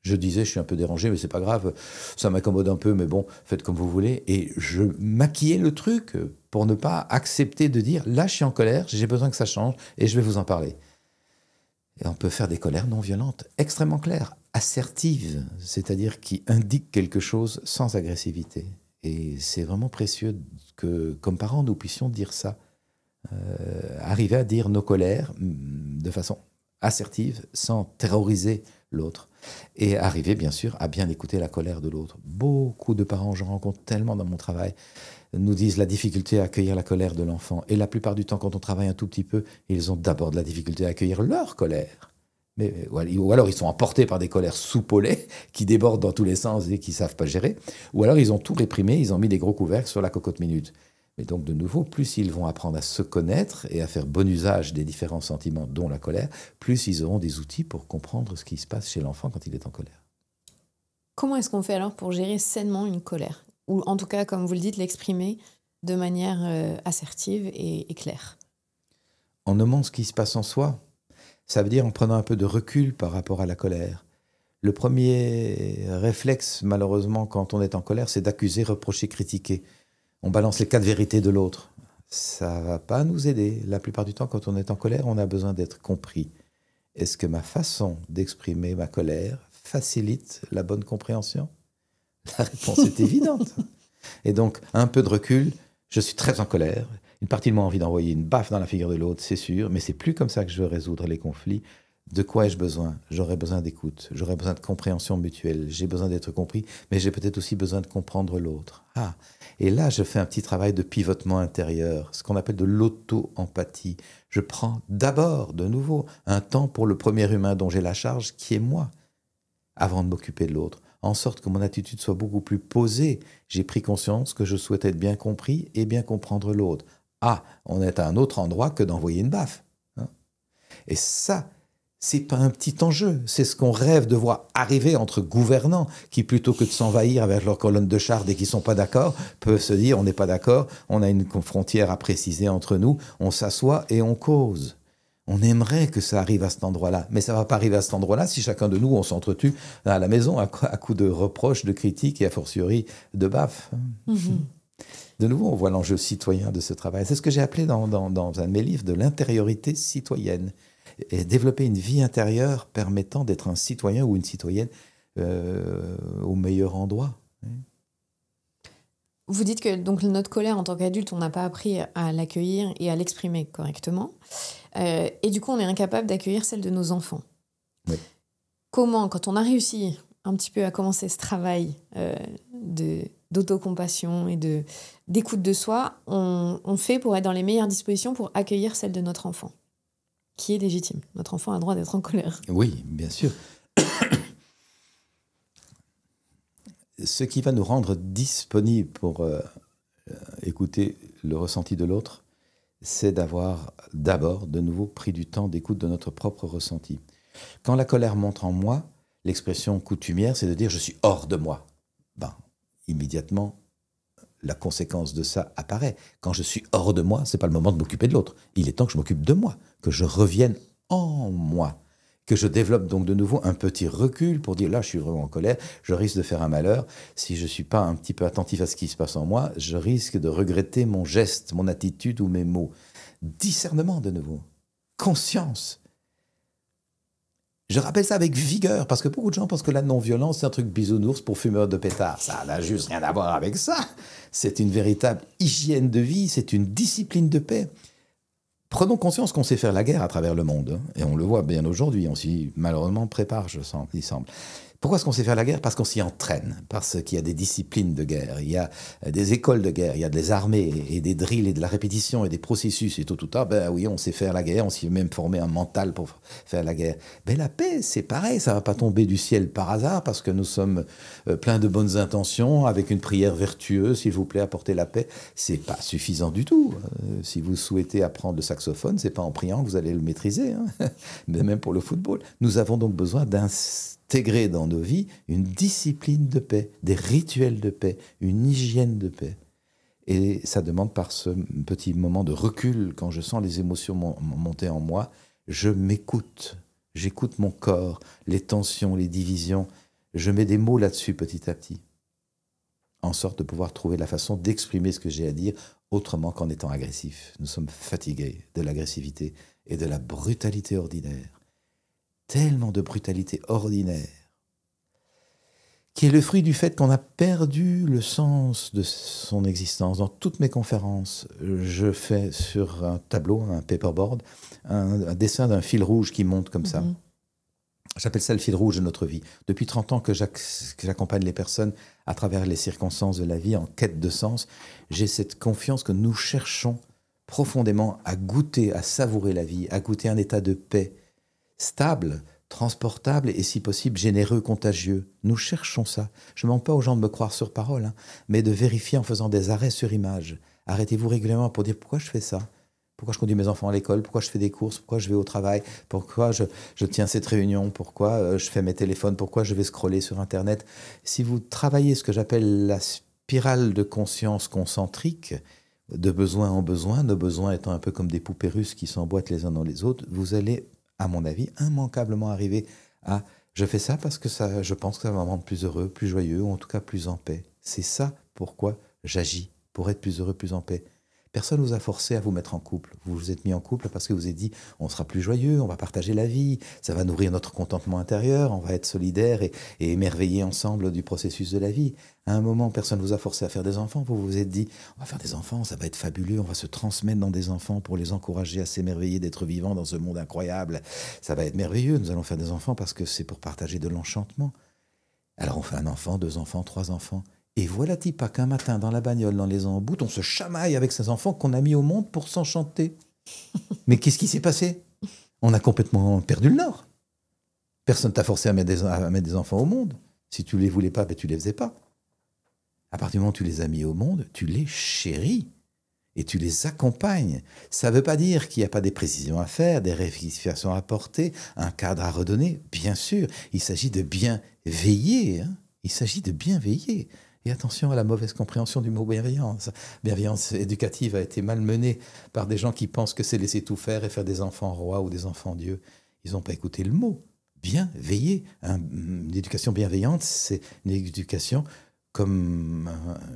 Je disais, je suis un peu dérangé, mais c'est pas grave, ça m'accommode un peu, mais bon, faites comme vous voulez. Et je maquillais le truc pour ne pas accepter de dire, là, je suis en colère, j'ai besoin que ça change, et je vais vous en parler. Et on peut faire des colères non violentes, extrêmement claires, assertives, c'est-à-dire qui indiquent quelque chose sans agressivité. Et c'est vraiment précieux que, comme parents, nous puissions dire ça. Arriver à dire nos colères de façon assertive, sans terroriser l'autre. Et arriver, bien sûr, à bien écouter la colère de l'autre. Beaucoup de parents, j'en rencontre tellement dans mon travail, nous disent la difficulté à accueillir la colère de l'enfant. Et la plupart du temps, quand on travaille un tout petit peu, ils ont d'abord de la difficulté à accueillir leur colère. Ou alors ils sont emportés par des colères soupolées qui débordent dans tous les sens et qui ne savent pas gérer. Ou alors ils ont tout réprimé, ils ont mis des gros couvercles sur la cocotte minute. Mais donc, de nouveau, plus ils vont apprendre à se connaître et à faire bon usage des différents sentiments, dont la colère, plus ils auront des outils pour comprendre ce qui se passe chez l'enfant quand il est en colère. Comment est-ce qu'on fait alors pour gérer sainement une colère ? Ou en tout cas, comme vous le dites, l'exprimer de manière assertive et claire ? En nommant ce qui se passe en soi, ça veut dire en prenant un peu de recul par rapport à la colère. Le premier réflexe, malheureusement, quand on est en colère, c'est d'accuser, reprocher, critiquer. On balance les 4 vérités de l'autre. Ça ne va pas nous aider. La plupart du temps, quand on est en colère, on a besoin d'être compris. Est-ce que ma façon d'exprimer ma colère facilite la bonne compréhension ? La réponse est évidente. Et donc, un peu de recul, je suis très en colère. Une partie de moi a envie d'envoyer une baffe dans la figure de l'autre, c'est sûr, mais c'est plus comme ça que je veux résoudre les conflits. De quoi ai-je besoin ? J'aurais besoin d'écoute, j'aurais besoin de compréhension mutuelle, j'ai besoin d'être compris, mais j'ai peut-être aussi besoin de comprendre l'autre. Et là, je fais un petit travail de pivotement intérieur, ce qu'on appelle de l'auto-empathie. Je prends d'abord, de nouveau, un temps pour le premier humain dont j'ai la charge, qui est moi, avant de m'occuper de l'autre, en sorte que mon attitude soit beaucoup plus posée. J'ai pris conscience que je souhaitais être bien compris et bien comprendre l'autre. On est à un autre endroit que d'envoyer une baffe. Et ça, c'est pas un petit enjeu, c'est ce qu'on rêve de voir arriver entre gouvernants qui, plutôt que de s'envahir avec leur colonne de chars dès qu'ils sont pas d'accord, peuvent se dire on n'est pas d'accord, on a une frontière à préciser entre nous, on s'assoit et on cause. On aimerait que ça arrive à cet endroit-là, mais ça va pas arriver à cet endroit-là si chacun de nous, on s'entretue à la maison à coups de reproches, de critiques et a fortiori de baffes. De nouveau, on voit l'enjeu citoyen de ce travail. C'est ce que j'ai appelé dans un de mes livres de l'intériorité citoyenne. Et développer une vie intérieure permettant d'être un citoyen ou une citoyenne au meilleur endroit. Vous dites que donc, notre colère en tant qu'adulte, on n'a pas appris à l'accueillir et à l'exprimer correctement. Et du coup, on est incapable d'accueillir celle de nos enfants. Oui. Comment, quand on a réussi un petit peu à commencer ce travail d'autocompassion et d'écoute de soi, on fait pour être dans les meilleures dispositions pour accueillir celle de notre enfant, qui est légitime. Notre enfant a le droit d'être en colère. Oui, bien sûr. Ce qui va nous rendre disponibles pour écouter le ressenti de l'autre, c'est d'avoir d'abord, de nouveau, pris du temps d'écoute de notre propre ressenti. Quand la colère monte en moi, l'expression coutumière, c'est de dire « je suis hors de moi ». Immédiatement, la conséquence de ça apparaît. Quand je suis hors de moi, ce n'est pas le moment de m'occuper de l'autre. Il est temps que je m'occupe de moi, que je revienne en moi, que je développe donc de nouveau un petit recul pour dire là, je suis vraiment en colère, je risque de faire un malheur. Si je ne suis pas un petit peu attentif à ce qui se passe en moi, je risque de regretter mon geste, mon attitude ou mes mots. Discernement de nouveau, conscience. Je rappelle ça avec vigueur, parce que beaucoup de gens pensent que la non-violence, c'est un truc bisounours pour fumeurs de pétards. Ça n'a juste rien à voir avec ça. C'est une véritable hygiène de vie, c'est une discipline de paix. Prenons conscience qu'on sait faire la guerre à travers le monde, hein, et on le voit bien aujourd'hui, on s'y malheureusement prépare, il semble. Pourquoi est-ce qu'on sait faire la guerre? Parce qu'on s'y entraîne, parce qu'il y a des disciplines de guerre, il y a des écoles de guerre, il y a des armées et des drills et de la répétition et des processus et tout ça. Ben oui, on sait faire la guerre, on s'y est même formé un mental pour faire la guerre. Mais la paix, c'est pareil, ça va pas tomber du ciel par hasard parce que nous sommes pleins de bonnes intentions, avec une prière vertueuse, s'il vous plaît, apportez la paix. C'est pas suffisant du tout. Si vous souhaitez apprendre le saxophone, c'est pas en priant que vous allez le maîtriser, hein. Mais même pour le football. Nous avons donc besoin d'intégrer dans nos vies une discipline de paix, des rituels de paix, une hygiène de paix. Et ça demande par ce petit moment de recul, quand je sens les émotions monter en moi, je m'écoute, j'écoute mon corps, les tensions, les divisions, je mets des mots là-dessus petit à petit, en sorte de pouvoir trouver la façon d'exprimer ce que j'ai à dire autrement qu'en étant agressif. Nous sommes fatigués de l'agressivité et de la brutalité ordinaire. Tellement de brutalité ordinaire, qui est le fruit du fait qu'on a perdu le sens de son existence. Dans toutes mes conférences, je fais sur un tableau, un paperboard, un dessin d'un fil rouge qui monte comme ça. J'appelle ça le fil rouge de notre vie. Depuis 30 ans que j'accompagne les personnes à travers les circonstances de la vie en quête de sens, j'ai cette confiance que nous cherchons profondément à goûter, à savourer la vie, à goûter un état de paix stable, transportable et si possible généreux, contagieux. Nous cherchons ça. Je ne demande pas aux gens de me croire sur parole, hein, mais de vérifier en faisant des arrêts sur image. Arrêtez-vous régulièrement pour dire pourquoi je fais ça. Pourquoi je conduis mes enfants à l'école, pourquoi je fais des courses, pourquoi je vais au travail, pourquoi je tiens cette réunion, pourquoi je fais mes téléphones, pourquoi je vais scroller sur Internet. Si vous travaillez ce que j'appelle la spirale de conscience concentrique, de besoin en besoin, nos besoins étant un peu comme des poupées russes qui s'emboîtent les uns dans les autres, vous allez, à mon avis, immanquablement arriver à « je fais ça parce que je pense que ça va me rendre plus heureux, plus joyeux, ou en tout cas plus en paix ». C'est ça pourquoi j'agis, pour être plus heureux, plus en paix. Personne ne vous a forcé à vous mettre en couple. Vous vous êtes mis en couple parce que vous avez dit on sera plus joyeux, on va partager la vie, ça va nourrir notre contentement intérieur, on va être solidaires et émerveillés ensemble du processus de la vie. À un moment, personne ne vous a forcé à faire des enfants. Vous vous êtes dit on va faire des enfants, ça va être fabuleux, on va se transmettre dans des enfants pour les encourager à s'émerveiller d'être vivants dans ce monde incroyable. Ça va être merveilleux, nous allons faire des enfants parce que c'est pour partager de l'enchantement. Alors on fait un enfant, 2 enfants, 3 enfants. Et voilà-t-il pas qu'un matin, dans la bagnole, dans les emboutes, on se chamaille avec ces enfants qu'on a mis au monde pour s'enchanter. Mais qu'est-ce qui s'est passé? On a complètement perdu le nord. Personne t'a forcé à mettre des enfants au monde. Si tu les voulais pas, ben tu les faisais pas. À partir du moment où tu les as mis au monde, tu les chéris et tu les accompagnes. Ça ne veut pas dire qu'il n'y a pas des précisions à faire, des rectifications à apporter, un cadre à redonner. Bien sûr, il s'agit de bien veiller. Hein. Il s'agit de bien veiller. Et attention à la mauvaise compréhension du mot bienveillance. Bienveillance éducative a été malmenée par des gens qui pensent que c'est laisser tout faire et faire des enfants rois ou des enfants dieux. Ils n'ont pas écouté le mot. Bien veiller. Une éducation bienveillante, c'est une éducation comme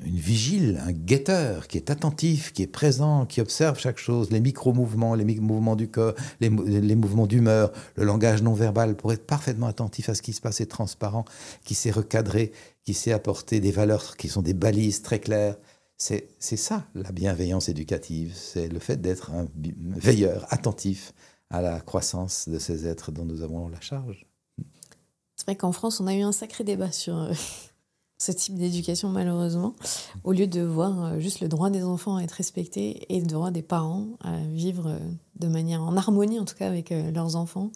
une vigile, un guetteur qui est attentif, qui est présent, qui observe chaque chose, les micro-mouvements, les mouvements du corps, les mouvements d'humeur, le langage non-verbal, pour être parfaitement attentif à ce qui se passe et transparent, qui sait recadrer, qui sait apporter des valeurs qui sont des balises très claires. C'est ça, la bienveillance éducative. C'est le fait d'être un veilleur attentif à la croissance de ces êtres dont nous avons la charge. C'est vrai qu'en France, on a eu un sacré débat sur ce type d'éducation, malheureusement, au lieu de voir juste le droit des enfants à être respecté et le droit des parents à vivre de manière en harmonie, en tout cas, avec leurs enfants.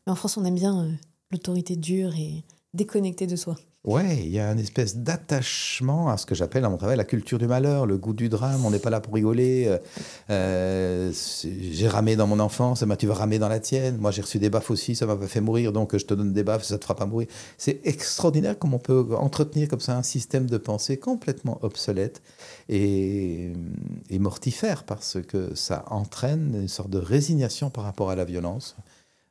Mais en France, on aime bien l'autorité dure et déconnectée de soi. Ouais, il y a une espèce d'attachement à ce que j'appelle à mon travail la culture du malheur, le goût du drame. On n'est pas là pour rigoler. J'ai ramé dans mon enfance, tu vas ramer dans la tienne. Moi, j'ai reçu des baffes aussi, ça m'a pas fait mourir, donc je te donne des baffes, ça te fera pas mourir. C'est extraordinaire comment on peut entretenir comme ça un système de pensée complètement obsolète et mortifère, parce que ça entraîne une sorte de résignation par rapport à la violence.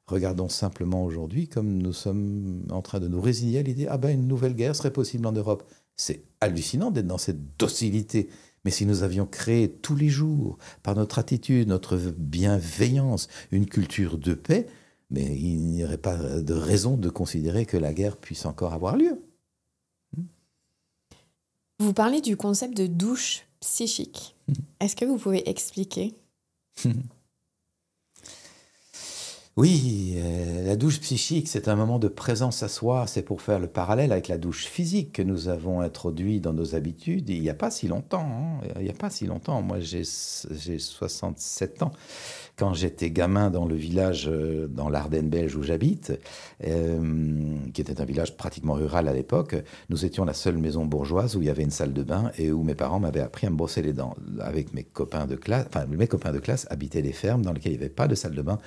Regardons simplement aujourd'hui comme nous sommes en train de nous résigner à l'idée une nouvelle guerre serait possible en Europe. C'est hallucinant d'être dans cette docilité. Mais si nous avions créé tous les jours, par notre attitude, notre bienveillance, une culture de paix, Mais il n'y aurait pas de raison de considérer que la guerre puisse encore avoir lieu. Vous parlez du concept de douche psychique. Est-ce que vous pouvez expliquer? Oui, la douche psychique, c'est un moment de présence à soi. C'est pour faire le parallèle avec la douche physique que nous avons introduit dans nos habitudes il n'y a pas si longtemps. Il n'y a pas si longtemps. Moi, j'ai 67 ans. Quand j'étais gamin dans le village, dans l'Ardenne belge où j'habite, qui était un village pratiquement rural à l'époque, nous étions la seule maison bourgeoise où il y avait une salle de bain et où mes parents m'avaient appris à me brosser les dents. Avec mes copains de classe, mes copains de classe habitaient des fermes dans lesquelles il n'y avait pas de salle de bain.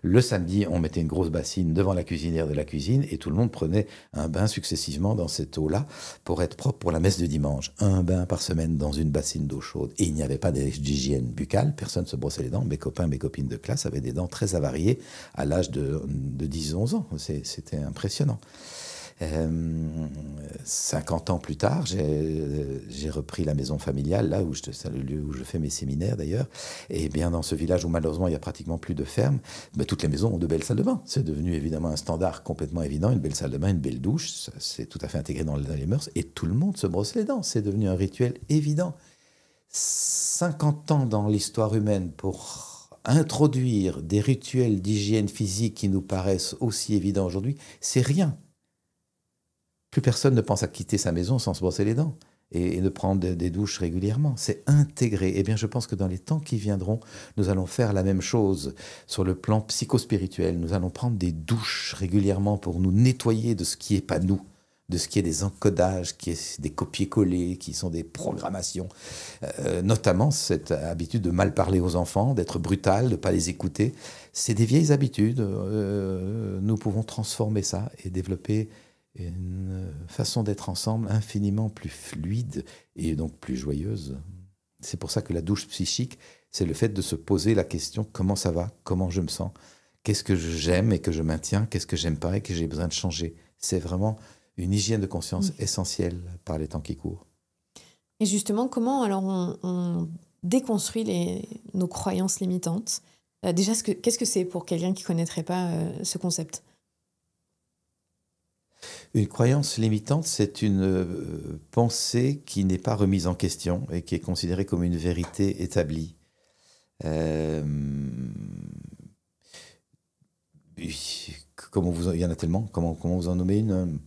Le samedi, on mettait une grosse bassine devant la cuisinière de la cuisine et tout le monde prenait un bain successivement dans cette eau-là pour être propre pour la messe de dimanche. Un bain par semaine dans une bassine d'eau chaude. Et il n'y avait pas d'hygiène buccale, personne ne se brossait les dents. Mes copains, mes copines de classe avaient des dents très avariées à l'âge de 10-11 ans. C'était impressionnant. 50 ans plus tard, j'ai repris la maison familiale, là où c'est le lieu où je fais mes séminaires d'ailleurs. Et bien dans ce village où malheureusement il n'y a pratiquement plus de ferme, toutes les maisons ont de belles salles de bain. C'est devenu évidemment un standard complètement évident, une belle salle de bain, une belle douche, c'est tout à fait intégré dans les mœurs. Et tout le monde se brosse les dents, c'est devenu un rituel évident. 50 ans dans l'histoire humaine pour introduire des rituels d'hygiène physique qui nous paraissent aussi évidents aujourd'hui, c'est rien. Plus personne ne pense à quitter sa maison sans se brosser les dents et de prendre des douches régulièrement. C'est intégré. Eh bien, je pense que dans les temps qui viendront, nous allons faire la même chose sur le plan psychospirituel. Nous allons prendre des douches régulièrement pour nous nettoyer de ce qui n'est pas nous, de ce qui est des encodages, qui est des copier-coller, qui sont des programmations. Notamment cette habitude de mal parler aux enfants, d'être brutal, de ne pas les écouter. C'est des vieilles habitudes. Nous pouvons transformer ça et développer une façon d'être ensemble infiniment plus fluide et donc plus joyeuse. C'est pour ça que la douche psychique, c'est le fait de se poser la question « Comment ça va ? Comment je me sens ? Qu'est-ce que j'aime et que je maintiens ? Qu'est-ce que j'aime pas et que j'ai besoin de changer ?» C'est vraiment une hygiène de conscience essentielle par les temps qui courent. Et justement, comment alors on déconstruit nos croyances limitantes? Déjà, qu'est-ce que c'est pour quelqu'un qui ne connaîtrait pas ce concept? Une croyance limitante, c'est une pensée qui n'est pas remise en question et qui est considérée comme une vérité établie. Il y en a tellement, comment vous en nommer une?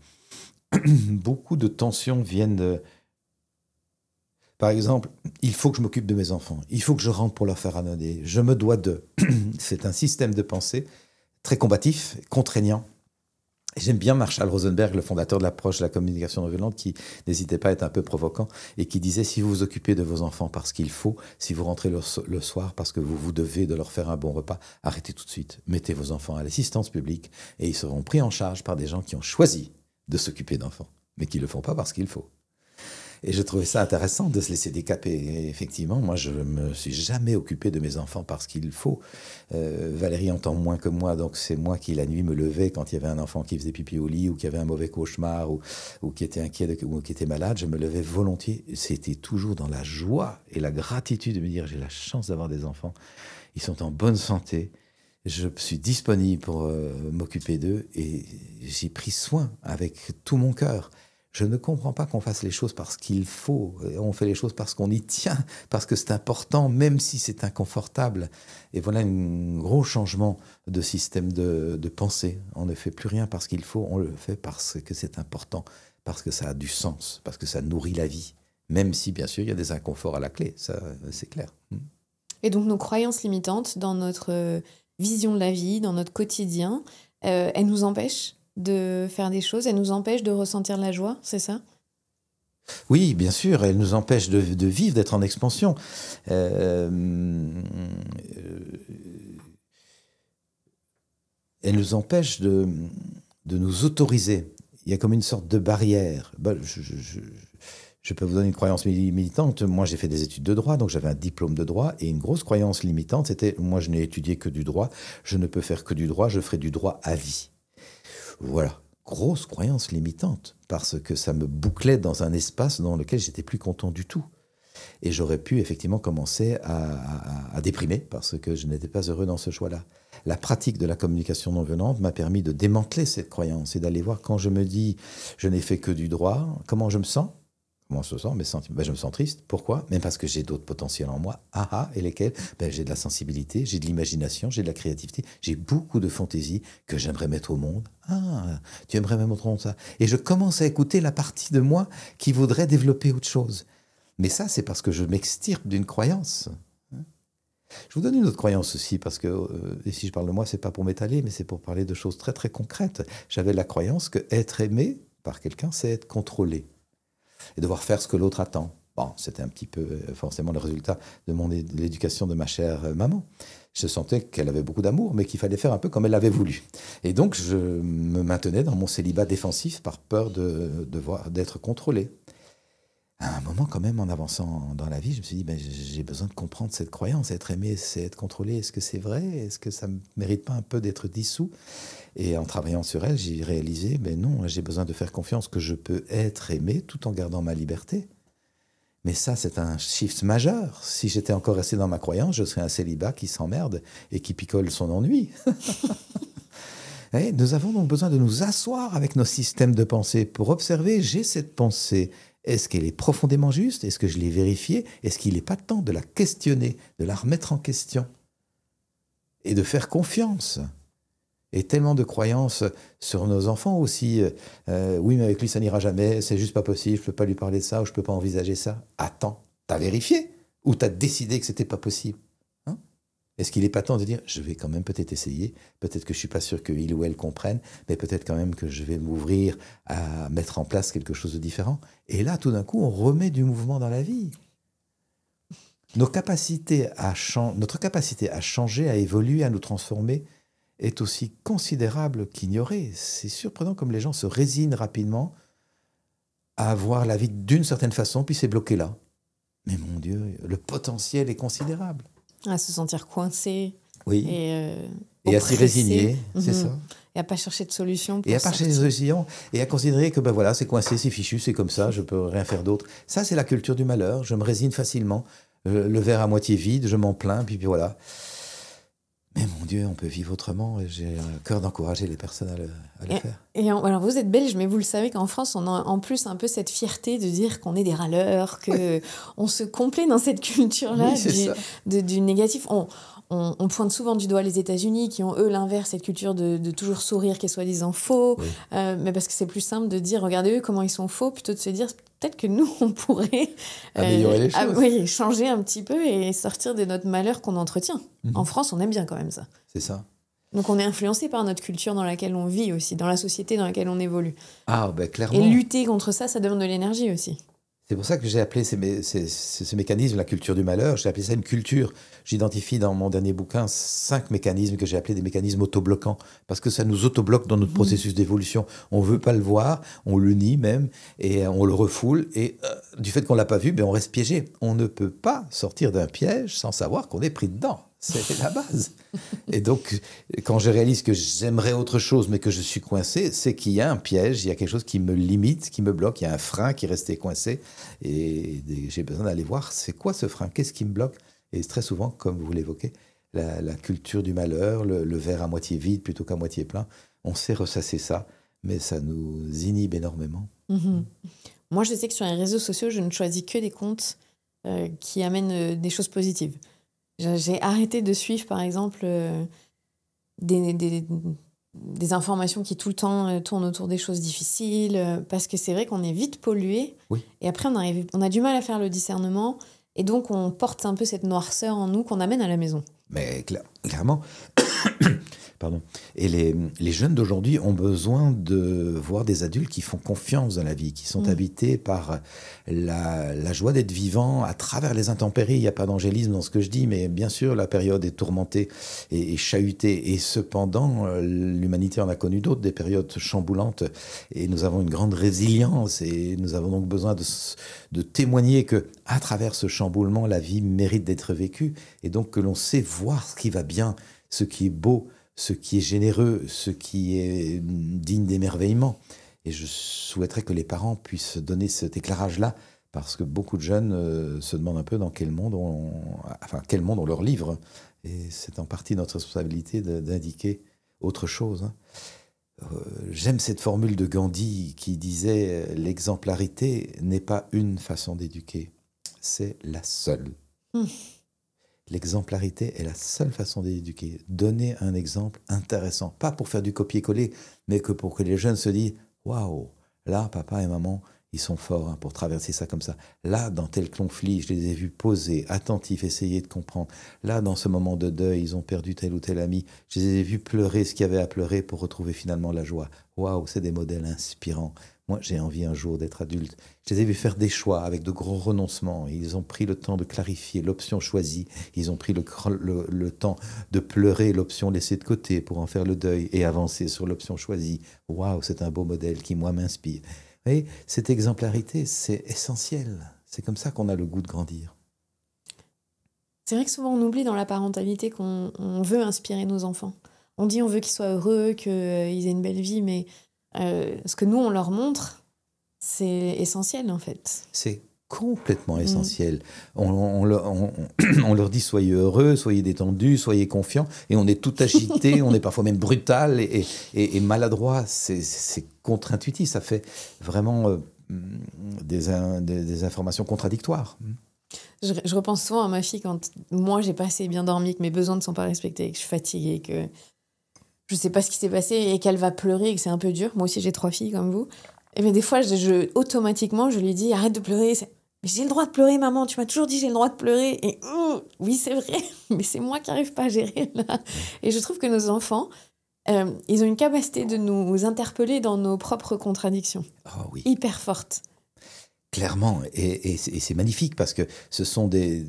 Beaucoup de tensions viennent de... Par exemple, il faut que je m'occupe de mes enfants, il faut que je rentre pour leur faire à manger, je me dois de... C'est un système de pensée très combatif, contraignant. J'aime bien Marshall Rosenberg, le fondateur de l'approche de la communication non violente, qui n'hésitait pas à être un peu provocant et qui disait « Si vous vous occupez de vos enfants parce qu'il faut, si vous rentrez le soir parce que vous devez de leur faire un bon repas, arrêtez tout de suite. Mettez vos enfants à l'assistance publique et ils seront pris en charge par des gens qui ont choisi de s'occuper d'enfants, mais qui ne le font pas parce qu'il faut. » Et je trouvais ça intéressant de se laisser décaper. Et effectivement, moi, je ne me suis jamais occupé de mes enfants parce qu'il faut. Valérie entend moins que moi, donc c'est moi qui, la nuit, me levais quand il y avait un enfant qui faisait pipi au lit ou qui avait un mauvais cauchemar ou qui était inquiet ou qui était malade. Je me levais volontiers. C'était toujours dans la joie et la gratitude de me dire « J'ai la chance d'avoir des enfants. Ils sont en bonne santé. Je suis disponible pour m'occuper d'eux. » Et j'ai pris soin avec tout mon cœur. Je ne comprends pas qu'on fasse les choses parce qu'il faut. On fait les choses parce qu'on y tient, parce que c'est important, même si c'est inconfortable. Et voilà un gros changement de système de pensée. On ne fait plus rien parce qu'il faut, on le fait parce que c'est important, parce que ça a du sens, parce que ça nourrit la vie. Même si, bien sûr, il y a des inconforts à la clé, ça c'est clair. Et donc nos croyances limitantes dans notre vision de la vie, dans notre quotidien, elles nous empêchent de faire des choses, elles nous empêchent de ressentir de la joie, c'est ça? Oui, bien sûr, elles nous empêchent de vivre, d'être en expansion. Elles nous empêchent de nous autoriser. Il y a comme une sorte de barrière. Je peux vous donner une croyance militante. Moi, j'ai fait des études de droit, donc j'avais un diplôme de droit. Et une grosse croyance limitante, c'était, moi, je n'ai étudié que du droit. Je ne peux faire que du droit. Je ferai du droit à vie. Voilà, grosse croyance limitante, parce que ça me bouclait dans un espace dans lequel j'étais plus content du tout. Et j'aurais pu effectivement commencer à déprimer parce que je n'étais pas heureux dans ce choix-là. La pratique de la communication non violente m'a permis de démanteler cette croyance et d'aller voir quand je me dis je n'ai fait que du droit, comment je me sens. Comment je me sens? Je me sens triste. Pourquoi? Même parce que j'ai d'autres potentiels en moi. Et lesquels? J'ai de la sensibilité, j'ai de l'imagination, j'ai de la créativité, j'ai beaucoup de fantaisie que j'aimerais mettre au monde. Tu aimerais me montrer ça? Et je commence à écouter la partie de moi qui voudrait développer autre chose. Mais ça, c'est parce que je m'extirpe d'une croyance. Je vous donne une autre croyance aussi, parce que, et si je parle de moi, c'est pas pour m'étaler, mais c'est pour parler de choses très très concrètes. J'avais la croyance que être aimé par quelqu'un, c'est être contrôlé et devoir faire ce que l'autre attend. Bon, c'était un petit peu forcément le résultat de l'éducation de ma chère maman. Je sentais qu'elle avait beaucoup d'amour, mais qu'il fallait faire un peu comme elle l'avait voulu. Et donc, je me maintenais dans mon célibat défensif par peur d'être contrôlé. À un moment, quand même, en avançant dans la vie, je me suis dit, j'ai besoin de comprendre cette croyance. Être aimé, c'est être contrôlé. Est-ce que c'est vrai? Est-ce que ça ne mérite pas un peu d'être dissous? Et en travaillant sur elle, j'ai réalisé, non, j'ai besoin de faire confiance que je peux être aimé tout en gardant ma liberté. Mais ça, c'est un shift majeur. Si j'étais encore resté dans ma croyance, je serais un célibat qui s'emmerde et qui picole son ennui. Et nous avons donc besoin de nous asseoir avec nos systèmes de pensée pour observer, j'ai cette pensée. Est-ce qu'elle est profondément juste? Est-ce que je l'ai vérifiée? Est-ce qu'il n'est pas temps de la questionner, de la remettre en question et de faire confiance? Et tellement de croyances sur nos enfants aussi. Oui, mais avec lui, ça n'ira jamais, c'est juste pas possible, je ne peux pas lui parler de ça ou je ne peux pas envisager ça. Attends, t'as vérifié? Ou t'as décidé que c'était pas possible? Est-ce qu'il n'est pas temps de dire, je vais quand même peut-être essayer, peut-être que je ne suis pas sûr qu'il ou elle comprenne, mais peut-être quand même que je vais m'ouvrir à mettre en place quelque chose de différent. Et là, tout d'un coup, on remet du mouvement dans la vie. Notre capacité à changer, à évoluer, à nous transformer est aussi considérable qu'ignorée. C'est surprenant comme les gens se résignent rapidement à voir la vie d'une certaine façon, puis c'est bloqué là. Mais mon Dieu, le potentiel est considérable. À se sentir coincé. Oui. Et à s'y résigner, c'est ça. Et à pas chercher de solution. Et à pas chercher de solution. Et à considérer que voilà, c'est coincé, c'est fichu, c'est comme ça, je peux rien faire d'autre. Ça, c'est la culture du malheur. Je me résigne facilement. Le verre à moitié vide, je m'en plains, puis voilà. Mais mon Dieu, on peut vivre autrement. Et j'ai un cœur d'encourager les personnes à le faire. Alors vous êtes belge, mais vous le savez qu'en France, on a en plus un peu cette fierté de dire qu'on est des râleurs, qu'on se complaît dans cette culture-là du négatif. On pointe souvent du doigt les États-Unis qui ont, eux, l'inverse, cette culture de toujours sourire qui est soi-disant faux. Oui. Mais parce que c'est plus simple de dire, regardez eux, comment ils sont faux, plutôt de se dire, peut-être que nous, on pourrait améliorer les choses. Changer un petit peu et sortir de notre malheur qu'on entretient. En France, on aime bien quand même ça. C'est ça. Donc on est influencé par notre culture dans laquelle on vit aussi, dans la société dans laquelle on évolue. Clairement. Et lutter contre ça, ça demande de l'énergie aussi. C'est pour ça que j'ai appelé ce mécanisme la culture du malheur, j'ai appelé ça une culture. J'identifie dans mon dernier bouquin 5 mécanismes que j'ai appelés des mécanismes autobloquants, parce que ça nous autobloque dans notre processus d'évolution. On ne veut pas le voir, on le nie même, et on le refoule, et du fait qu'on ne l'a pas vu, on reste piégé. On ne peut pas sortir d'un piège sans savoir qu'on est pris dedans. C'est la base. Et donc, quand je réalise que j'aimerais autre chose, mais que je suis coincé, c'est qu'il y a un piège, il y a quelque chose qui me limite, qui me bloque, il y a un frein qui est resté coincé. Et j'ai besoin d'aller voir, c'est quoi ce frein? Qu'est-ce qui me bloque? Et très souvent, comme vous l'évoquez, la culture du malheur, le verre à moitié vide plutôt qu'à moitié plein, on sait ressasser ça, mais ça nous inhibe énormément. Moi, je sais que sur les réseaux sociaux, je ne choisis que des comptes qui amènent des choses positives. J'ai arrêté de suivre, par exemple, des informations qui tout le temps tournent autour des choses difficiles, parce que c'est vrai qu'on est vite pollué. Oui. Et après, on a du mal à faire le discernement. Et donc, on porte un peu cette noirceur en nous qu'on amène à la maison. Mais clairement... Pardon. Et les jeunes d'aujourd'hui ont besoin de voir des adultes qui font confiance dans la vie, qui sont habités par la joie d'être vivant à travers les intempéries. Il n'y a pas d'angélisme dans ce que je dis, mais bien sûr, la période est tourmentée et chahutée. Et cependant, l'humanité en a connu d'autres, des périodes chamboulantes. Et nous avons une grande résilience. Et nous avons donc besoin de témoigner qu'à travers ce chamboulement, la vie mérite d'être vécue. Et donc que l'on sait voir ce qui va bien, ce qui est beau, ce qui est généreux, ce qui est digne d'émerveillement. Et je souhaiterais que les parents puissent donner cet éclairage-là Parce que beaucoup de jeunes se demandent un peu dans quel monde quel monde on leur livre. Et c'est en partie notre responsabilité d'indiquer autre chose. Hein. J'aime cette formule de Gandhi qui disait « L'exemplarité n'est pas une façon d'éduquer, c'est la seule. L'exemplarité est la seule façon d'éduquer. Donner un exemple intéressant, pas pour faire du copier-coller, mais que pour que les jeunes se disent « Waouh, là, papa et maman, ils sont forts hein, pour traverser ça comme ça. Là, dans tel conflit, je les ai vus poser, attentifs, essayer de comprendre. Là, dans ce moment de deuil, ils ont perdu tel ou tel ami. Je les ai vus pleurer ce qu'il y avait à pleurer pour retrouver finalement la joie. Waouh, c'est des modèles inspirants. Moi, j'ai envie un jour d'être adulte. Je les ai vus faire des choix avec de gros renoncements. Ils ont pris le temps de clarifier l'option choisie. Ils ont pris le temps de pleurer l'option laissée de côté pour en faire le deuil et avancer sur l'option choisie. Waouh, c'est un beau modèle qui, moi, m'inspire. Vous voyez, cette exemplarité, c'est essentiel. C'est comme ça qu'on a le goût de grandir. C'est vrai que souvent on oublie dans la parentalité qu'on veut inspirer nos enfants. On dit on veut qu'ils soient heureux, qu'ils aient une belle vie, mais ce que nous on leur montre, c'est essentiel en fait. C'est complètement essentiel. On leur dit soyez heureux, soyez détendus, soyez confiants, et on est tout agité, on est parfois même brutal et maladroit. C'est contre-intuitif, ça fait vraiment des informations contradictoires. Je repense souvent à ma fille quand moi j'ai pas assez bien dormi, que mes besoins ne sont pas respectés, que je suis fatiguée, que je sais pas ce qui s'est passé et qu'elle va pleurer et que c'est un peu dur. Moi aussi j'ai 3 filles comme vous. Et bien des fois automatiquement je lui dis arrête de pleurer. Mais j'ai le droit de pleurer maman, tu m'as toujours dit j'ai le droit de pleurer. Et oui c'est vrai, mais c'est moi qui n'arrive pas à gérer là. Et je trouve que nos enfants, ils ont une capacité de nous interpeller dans nos propres contradictions. Oh oui. Hyper forte. Clairement, et c'est magnifique parce que ce sont des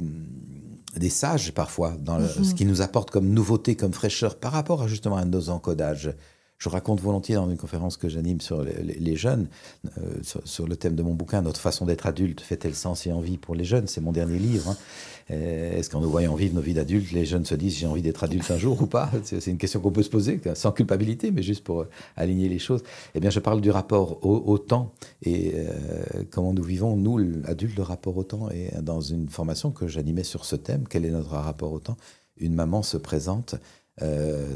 sages parfois dans ce qui nous apporte comme nouveauté, comme fraîcheur par rapport justement à nos encodages. Je raconte volontiers dans une conférence que j'anime sur les jeunes, sur le thème de mon bouquin, Notre façon d'être adulte fait-elle sens et envie pour les jeunes? C'est mon dernier livre. Hein. Est-ce qu'en nous voyant vivre nos vies d'adultes, les jeunes se disent j'ai envie d'être adulte un jour ou pas? C'est une question qu'on peut se poser, sans culpabilité, mais juste pour aligner les choses. Eh bien, je parle du rapport au temps et comment nous vivons, nous, adultes, le rapport au temps. Et dans une formation que j'animais sur ce thème, quel est notre rapport au temps? Une maman se présente.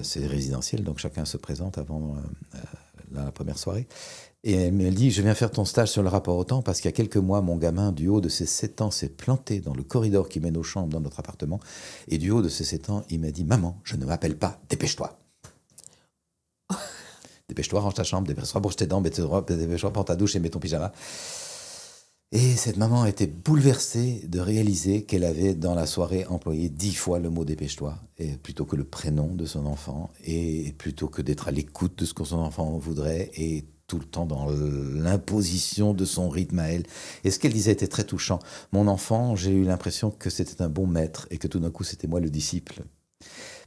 C'est résidentiel, donc chacun se présente avant la première soirée. Et elle me dit, je viens faire ton stage sur le rapport au temps parce qu'il y a quelques mois, mon gamin, du haut de ses 7 ans, s'est planté dans le corridor qui mène aux chambres dans notre appartement. Et du haut de ses 7 ans, il m'a dit, maman, je ne m'appelle pas, dépêche-toi. Dépêche-toi, range ta chambre, dépêche-toi, broche tes dents, dépêche-toi, prends ta douche et mets ton pyjama. Et cette maman était bouleversée de réaliser qu'elle avait dans la soirée employé 10 fois le mot dépêche-toi, et plutôt que le prénom de son enfant, et plutôt que d'être à l'écoute de ce que son enfant voudrait, et tout le temps dans l'imposition de son rythme à elle. Et ce qu'elle disait était très touchant. Mon enfant, j'ai eu l'impression que c'était un bon maître, et que tout d'un coup c'était moi le disciple.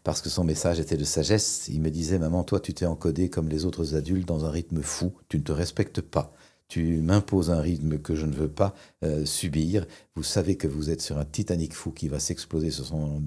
Parce que son message était de sagesse. Il me disait, maman, toi tu t'es encodé comme les autres adultes dans un rythme fou, tu ne te respectes pas. Tu m'imposes un rythme que je ne veux pas subir. Vous savez que vous êtes sur un Titanic fou qui va s'exploser sur son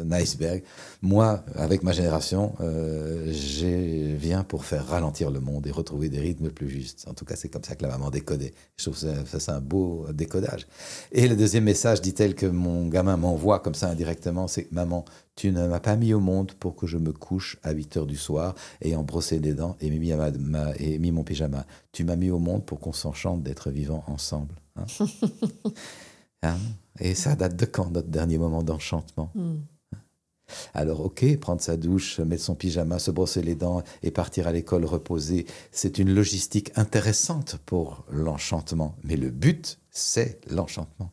iceberg. Moi, avec ma génération, je viens pour faire ralentir le monde et retrouver des rythmes plus justes. En tout cas, c'est comme ça que la maman décodait. Je trouve ça c'est un beau décodage. Et le deuxième message, dit-elle, que mon gamin m'envoie comme ça indirectement, c'est « Maman, tu ne m'as pas mis au monde pour que je me couche à 8 heures du soir ayant brossé les dents et mis mon pyjama. Tu m'as mis au monde pour qu'on s'enchante d'être vivants ensemble. » Hein? Hein? Et ça date de quand, notre dernier moment d'enchantement? Alors, ok, prendre sa douche, mettre son pyjama, se brosser les dents et partir à l'école reposer, c'est une logistique intéressante pour l'enchantement. Mais le but, c'est l'enchantement.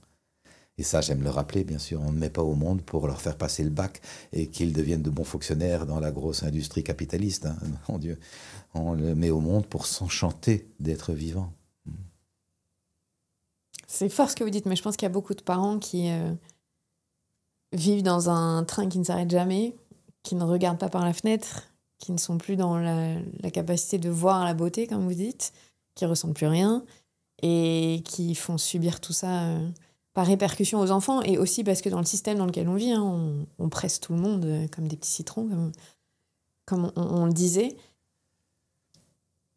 Et ça, j'aime le rappeler, bien sûr, on ne met pas au monde pour leur faire passer le bac et qu'ils deviennent de bons fonctionnaires dans la grosse industrie capitaliste. Hein. Mon Dieu, on le met au monde pour s'enchanter d'être vivant. C'est fort ce que vous dites, mais je pense qu'il y a beaucoup de parents qui vivent dans un train qui ne s'arrête jamais, qui ne regardent pas par la fenêtre, qui ne sont plus dans la capacité de voir la beauté, comme vous dites, qui ne ressentent plus rien et qui font subir tout ça par répercussion aux enfants, et aussi parce que dans le système dans lequel on vit, hein, on presse tout le monde comme des petits citrons, comme on le disait.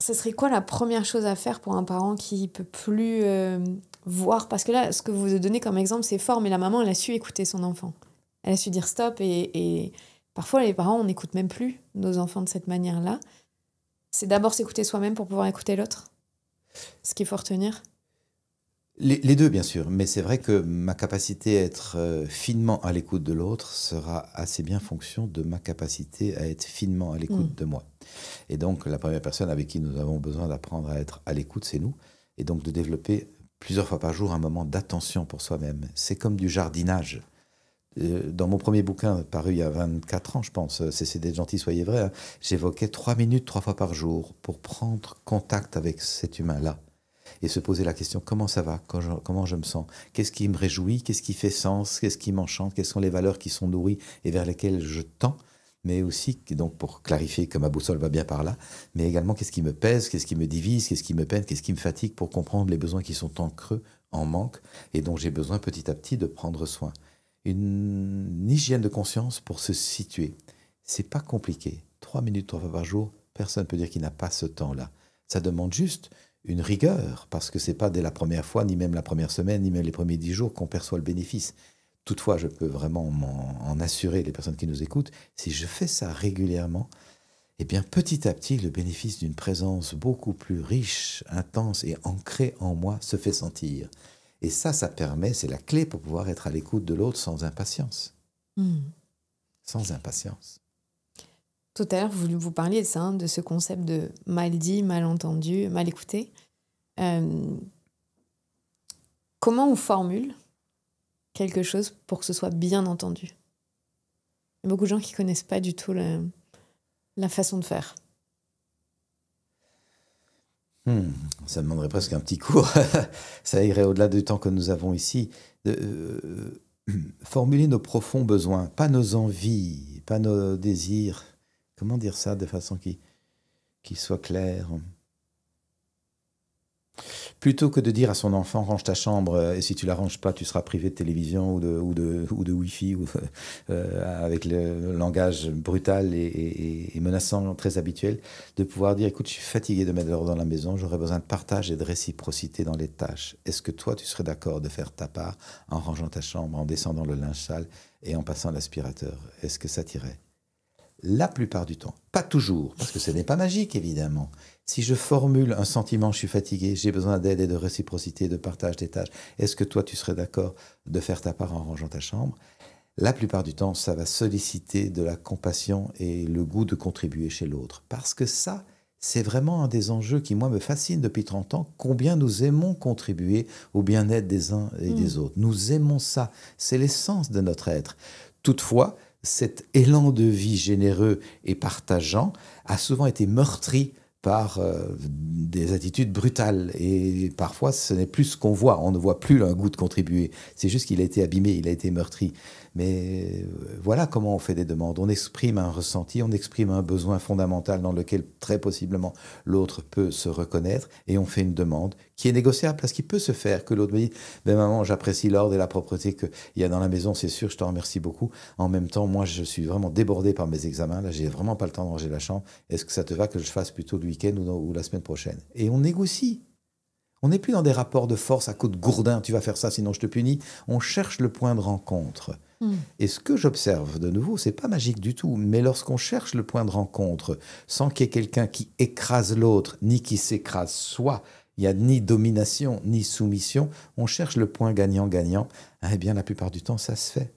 Ce serait quoi la première chose à faire pour un parent qui ne peut plus voir, parce que là, ce que vous donnez comme exemple, c'est fort, mais la maman, elle a su écouter son enfant. Elle a su dire stop, et parfois, les parents, on n'écoute même plus nos enfants de cette manière-là. C'est d'abord s'écouter soi-même pour pouvoir écouter l'autre. Ce qu'il faut retenir. Les deux, bien sûr, mais c'est vrai que ma capacité à être finement à l'écoute de l'autre sera assez bien fonction de ma capacité à être finement à l'écoute de moi. Et donc, la première personne avec qui nous avons besoin d'apprendre à être à l'écoute, c'est nous. Et donc, de développer plusieurs fois par jour un moment d'attention pour soi-même. C'est comme du jardinage. Dans mon premier bouquin, paru il y a 24 ans, je pense, Cessez d'être gentil, soyez vrai, hein, j'évoquais 3 minutes, 3 fois par jour pour prendre contact avec cet humain-là. Et se poser la question, comment ça va, comment je me sens, qu'est-ce qui me réjouit, qu'est-ce qui fait sens, qu'est-ce qui m'enchante, quelles sont les valeurs qui sont nourries et vers lesquelles je tends, mais aussi, donc pour clarifier que ma boussole va bien par là, mais également qu'est-ce qui me pèse, qu'est-ce qui me divise, qu'est-ce qui me peine, qu'est-ce qui me fatigue, pour comprendre les besoins qui sont en creux, en manque, et dont j'ai besoin petit à petit de prendre soin. Une hygiène de conscience pour se situer. C'est pas compliqué. 3 minutes, 3 fois par jour, personne ne peut dire qu'il n'a pas ce temps-là. Ça demande juste une rigueur, parce que c'est pas dès la première fois, ni même la première semaine, ni même les premiers 10 jours qu'on perçoit le bénéfice. Toutefois, je peux vraiment en assurer les personnes qui nous écoutent, si je fais ça régulièrement, eh bien petit à petit, le bénéfice d'une présence beaucoup plus riche, intense et ancrée en moi se fait sentir. Et ça permet, c'est la clé pour pouvoir être à l'écoute de l'autre sans impatience. Sans impatience. Tout à l'heure, vous parliez de ça, hein, de ce concept de mal dit, mal entendu, mal écouté. Comment on formule quelque chose pour que ce soit bien entendu? Il y a beaucoup de gens qui ne connaissent pas du tout la façon de faire. Ça demanderait presque un petit cours. Ça irait au-delà du temps que nous avons ici. Formuler nos profonds besoins, pas nos envies, pas nos désirs. Comment dire ça de façon qui soit claire? Plutôt que de dire à son enfant, range ta chambre, et si tu la ranges pas, tu seras privé de télévision ou de Wi-Fi, avec le langage brutal et menaçant, très habituel, de pouvoir dire, écoute, je suis fatigué de mettre l'ordre dans la maison, j'aurais besoin de partage et de réciprocité dans les tâches. Est-ce que toi, tu serais d'accord de faire ta part en rangeant ta chambre, en descendant le linge sale et en passant l'aspirateur? Est-ce que ça t'irait? La plupart du temps, pas toujours, parce que ce n'est pas magique, évidemment. Si je formule un sentiment, je suis fatigué, j'ai besoin d'aide et de réciprocité, de partage des tâches, est-ce que toi, tu serais d'accord de faire ta part en rangeant ta chambre? La plupart du temps, ça va solliciter de la compassion et le goût de contribuer chez l'autre. Parce que ça, c'est vraiment un des enjeux qui, moi, me fascine depuis 30 ans, combien nous aimons contribuer au bien-être des uns et des autres. Nous aimons ça, c'est l'essence de notre être. Toutefois, cet élan de vie généreux et partageant a souvent été meurtri par des attitudes brutales. Et parfois, ce n'est plus ce qu'on voit. On ne voit plus un goût de contribuer. C'est juste qu'il a été abîmé, il a été meurtri. Mais voilà comment on fait des demandes. On exprime un ressenti, on exprime un besoin fondamental dans lequel très possiblement l'autre peut se reconnaître, et on fait une demande qui est négociable parce qu'il peut se faire que l'autre me dit « Ben maman, j'apprécie l'ordre et la propreté qu'il y a dans la maison, c'est sûr, je te remercie beaucoup. En même temps, moi, je suis vraiment débordé par mes examens. Là, j'ai vraiment pas le temps de ranger la chambre. Est-ce que ça te va que je fasse plutôt le week-end ou la semaine prochaine ?» Et on négocie. On n'est plus dans des rapports de force à coup de gourdin, tu vas faire ça sinon je te punis. On cherche le point de rencontre. Et ce que j'observe de nouveau, c'est pas magique du tout, mais lorsqu'on cherche le point de rencontre sans qu'il y ait quelqu'un qui écrase l'autre, ni qui s'écrase soi, il n'y a ni domination, ni soumission, on cherche le point gagnant-gagnant, eh bien la plupart du temps ça se fait.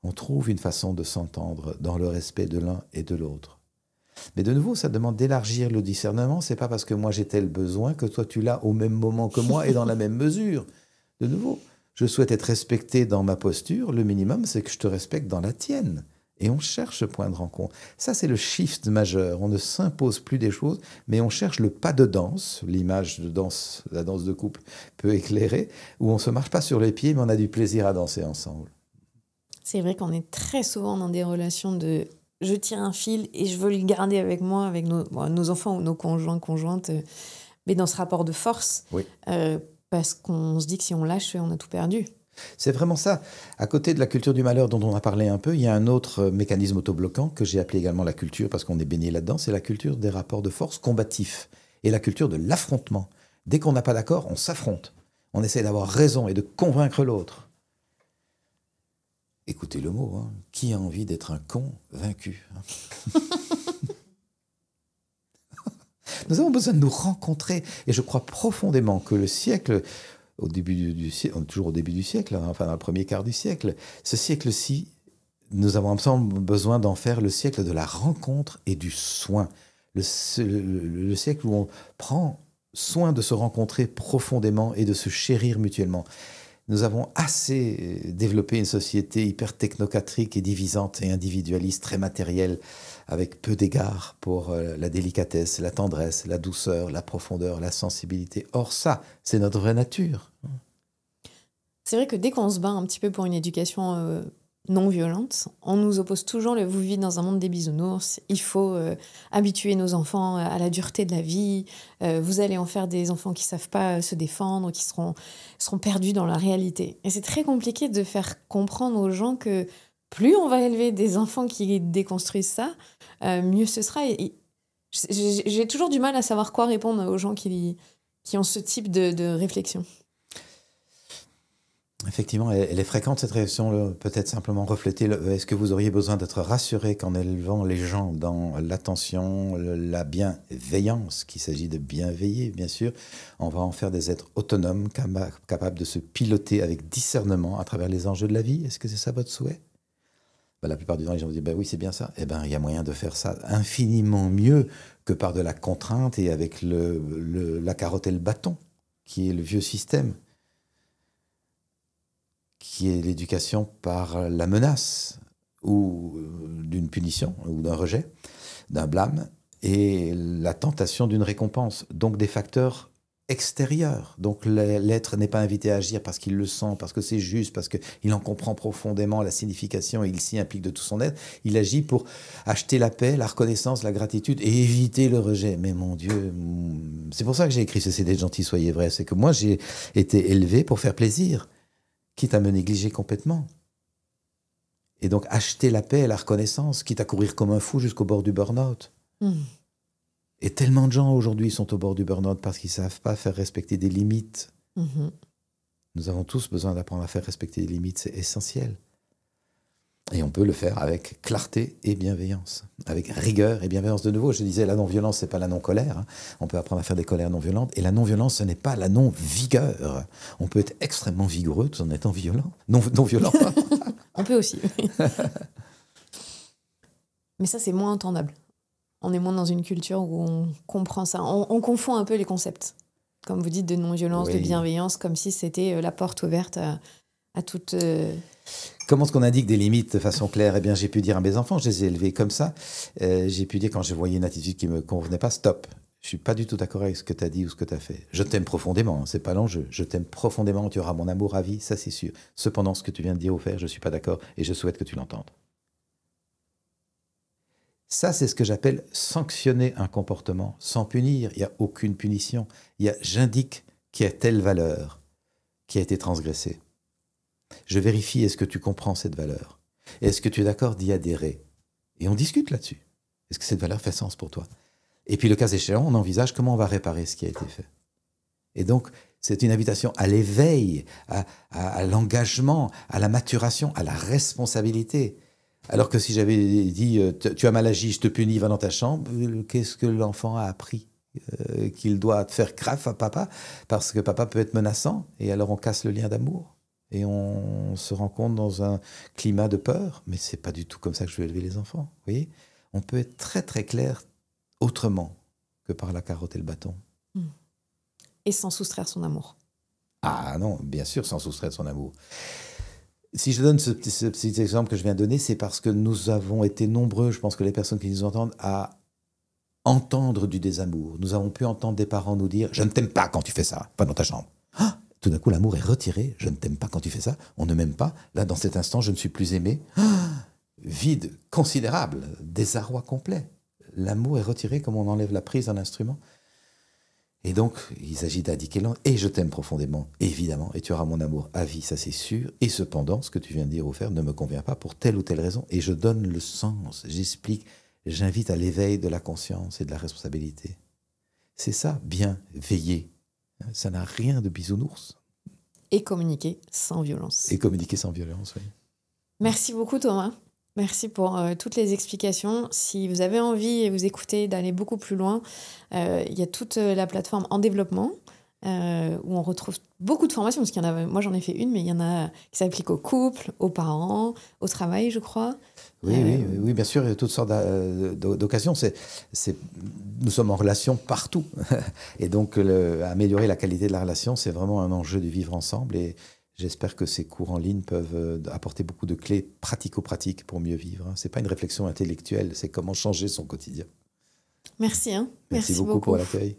On trouve une façon de s'entendre dans le respect de l'un et de l'autre. Mais de nouveau, ça demande d'élargir le discernement. C'est pas parce que moi j'ai tel besoin que toi tu l'as au même moment que moi et dans la même mesure. De nouveau, je souhaite être respecté dans ma posture. Le minimum, c'est que je te respecte dans la tienne. Et on cherche ce point de rencontre. Ça, c'est le shift majeur. On ne s'impose plus des choses, mais on cherche le pas de danse. L'image de danse, la danse de couple peut éclairer, où on ne se marche pas sur les pieds, mais on a du plaisir à danser ensemble. C'est vrai qu'on est très souvent dans des relations de « je tire un fil et je veux le garder avec moi, avec nos enfants ou nos conjoints, conjointes », mais dans ce rapport de force, oui. Parce qu'on se dit que si on lâche, on a tout perdu. C'est vraiment ça. À côté de la culture du malheur dont on a parlé un peu, il y a un autre mécanisme autobloquant que j'ai appelé également la culture, parce qu'on est baigné là-dedans, c'est la culture des rapports de force combatifs et la culture de l'affrontement. Dès qu'on n'a pas d'accord, on s'affronte. On essaie d'avoir raison et de convaincre l'autre. Écoutez le mot, hein. Qui a envie d'être un con vaincu, hein? Nous avons besoin de nous rencontrer. Et je crois profondément que le siècle, au début du siècle, toujours au début du siècle, hein, enfin dans le premier quart du siècle, ce siècle-ci, nous avons ensemble besoin d'en faire le siècle de la rencontre et du soin. Le siècle où on prend soin de se rencontrer profondément et de se chérir mutuellement. Nous avons assez développé une société hyper technocratique et divisante et individualiste, très matérielle, avec peu d'égard pour la délicatesse, la tendresse, la douceur, la profondeur, la sensibilité. Or ça, c'est notre vraie nature. C'est vrai que dès qu'on se bat un petit peu pour une éducation non violente, on nous oppose toujours le « vous vivez dans un monde des bisounours », il faut habituer nos enfants à la dureté de la vie, vous allez en faire des enfants qui ne savent pas se défendre, qui seront perdus dans la réalité. Et c'est très compliqué de faire comprendre aux gens que plus on va élever des enfants qui déconstruisent ça, mieux ce sera. Et j'ai toujours du mal à savoir quoi répondre aux gens qui ont ce type de réflexion. Effectivement, elle est fréquente cette réaction, peut-être simplement refléter. Est-ce que vous auriez besoin d'être rassuré qu'en élevant les gens dans l'attention, la bienveillance, qu'il s'agit de bien veiller, bien sûr, on va en faire des êtres autonomes, capables de se piloter avec discernement à travers les enjeux de la vie? Est-ce que c'est ça votre souhait? La plupart du temps, les gens vous disent oui, c'est bien ça. Eh bien, il y a moyen de faire ça infiniment mieux que par de la contrainte et avec la carotte et le bâton, qui est le vieux système, qui est l'éducation par la menace ou d'une punition ou d'un rejet, d'un blâme, et la tentation d'une récompense. Donc des facteurs extérieurs. Donc l'être n'est pas invité à agir parce qu'il le sent, parce que c'est juste, parce qu'il en comprend profondément la signification et il s'y implique de tout son être. Il agit pour acheter la paix, la reconnaissance, la gratitude et éviter le rejet. Mais mon Dieu, c'est pour ça que j'ai écrit ce CD de Gentil Soyez Vrai. C'est que moi, j'ai été élevé pour faire plaisir, quitte à me négliger complètement. Et donc acheter la paix et la reconnaissance, quitte à courir comme un fou jusqu'au bord du burn-out. Et tellement de gens aujourd'hui sont au bord du burn-out parce qu'ils ne savent pas faire respecter des limites. Nous avons tous besoin d'apprendre à faire respecter des limites, c'est essentiel. Et on peut le faire avec clarté et bienveillance, avec rigueur et bienveillance. De nouveau, je disais, la non-violence, ce n'est pas la non-colère. Hein. On peut apprendre à faire des colères non-violentes. Et la non-violence, ce n'est pas la non-vigueur. On peut être extrêmement vigoureux tout en étant violent. Non-violent. On peut aussi. Mais ça, c'est moins entendable. On est moins dans une culture où on comprend ça. On confond un peu les concepts. Comme vous dites, de non-violence, de bienveillance, comme si c'était la porte ouverte à toute... Comment est-ce qu'on indique des limites de façon claire? Eh bien, j'ai pu dire à mes enfants, je les ai élevés comme ça. J'ai pu dire quand je voyais une attitude qui ne me convenait pas, stop. Je ne suis pas du tout d'accord avec ce que tu as dit ou ce que tu as fait. Je t'aime profondément, ce n'est pas l'enjeu. Je t'aime profondément, tu auras mon amour à vie, ça c'est sûr. Cependant, ce que tu viens de dire ou faire, je ne suis pas d'accord et je souhaite que tu l'entendes. Ça, c'est ce que j'appelle sanctionner un comportement sans punir. Il n'y a aucune punition. J'indique qu'il y a telle valeur qui a été transgressée. Je vérifie, est-ce que tu comprends cette valeur? Est-ce que tu es d'accord d'y adhérer? Et on discute là-dessus. Est-ce que cette valeur fait sens pour toi? Et puis, le cas échéant, on envisage comment on va réparer ce qui a été fait. Et donc, c'est une invitation à l'éveil, à l'engagement, à la maturation, à la responsabilité. Alors que si j'avais dit « tu as mal agi, je te punis, va dans ta chambre », qu'est-ce que l'enfant a appris? Qu'il doit faire grave à papa, parce que papa peut être menaçant, et alors on casse le lien d'amour. Et on se rencontre dans un climat de peur, mais c'est pas du tout comme ça que je veux élever les enfants. Vous voyez, on peut être très très clair autrement que par la carotte et le bâton. Et sans soustraire son amour. Ah non, bien sûr, sans soustraire son amour. Si je donne ce petit exemple que je viens de donner, c'est parce que nous avons été nombreux, je pense que les personnes qui nous entendent, à entendre du désamour. Nous avons pu entendre des parents nous dire « Je ne t'aime pas quand tu fais ça, va dans ta chambre. » Tout d'un coup, l'amour est retiré. « Je ne t'aime pas quand tu fais ça, on ne m'aime pas. Là, dans cet instant, je ne suis plus aimé. » Vide considérable, désarroi complet. L'amour est retiré comme on enlève la prise d'un instrument. Et donc, il s'agit d'indiquer « Et je t'aime profondément, évidemment, et tu auras mon amour à vie, ça c'est sûr. Et cependant, ce que tu viens de dire ou faire ne me convient pas pour telle ou telle raison. » Et je donne le sens, j'explique, j'invite à l'éveil de la conscience et de la responsabilité. C'est ça, bien veiller. Ça n'a rien de bisounours. et communiquer sans violence. Et communiquer sans violence, oui. Merci beaucoup Thomas. Merci pour toutes les explications. Si vous avez envie et vous écoutez d'aller beaucoup plus loin, il y a toute la plateforme en développement où on retrouve beaucoup de formations. Parce qu'il y en a, moi j'en ai fait une, mais il y en a qui s'appliquent aux couples, aux parents, au travail, je crois. Oui, bien sûr, il y a toutes sortes d'occasions. Nous sommes en relation partout. Et donc, améliorer la qualité de la relation, c'est vraiment un enjeu de vivre ensemble. Et j'espère que ces cours en ligne peuvent apporter beaucoup de clés pratico-pratiques pour mieux vivre. Ce n'est pas une réflexion intellectuelle, c'est comment changer son quotidien. Merci. Merci beaucoup pour l'accueil.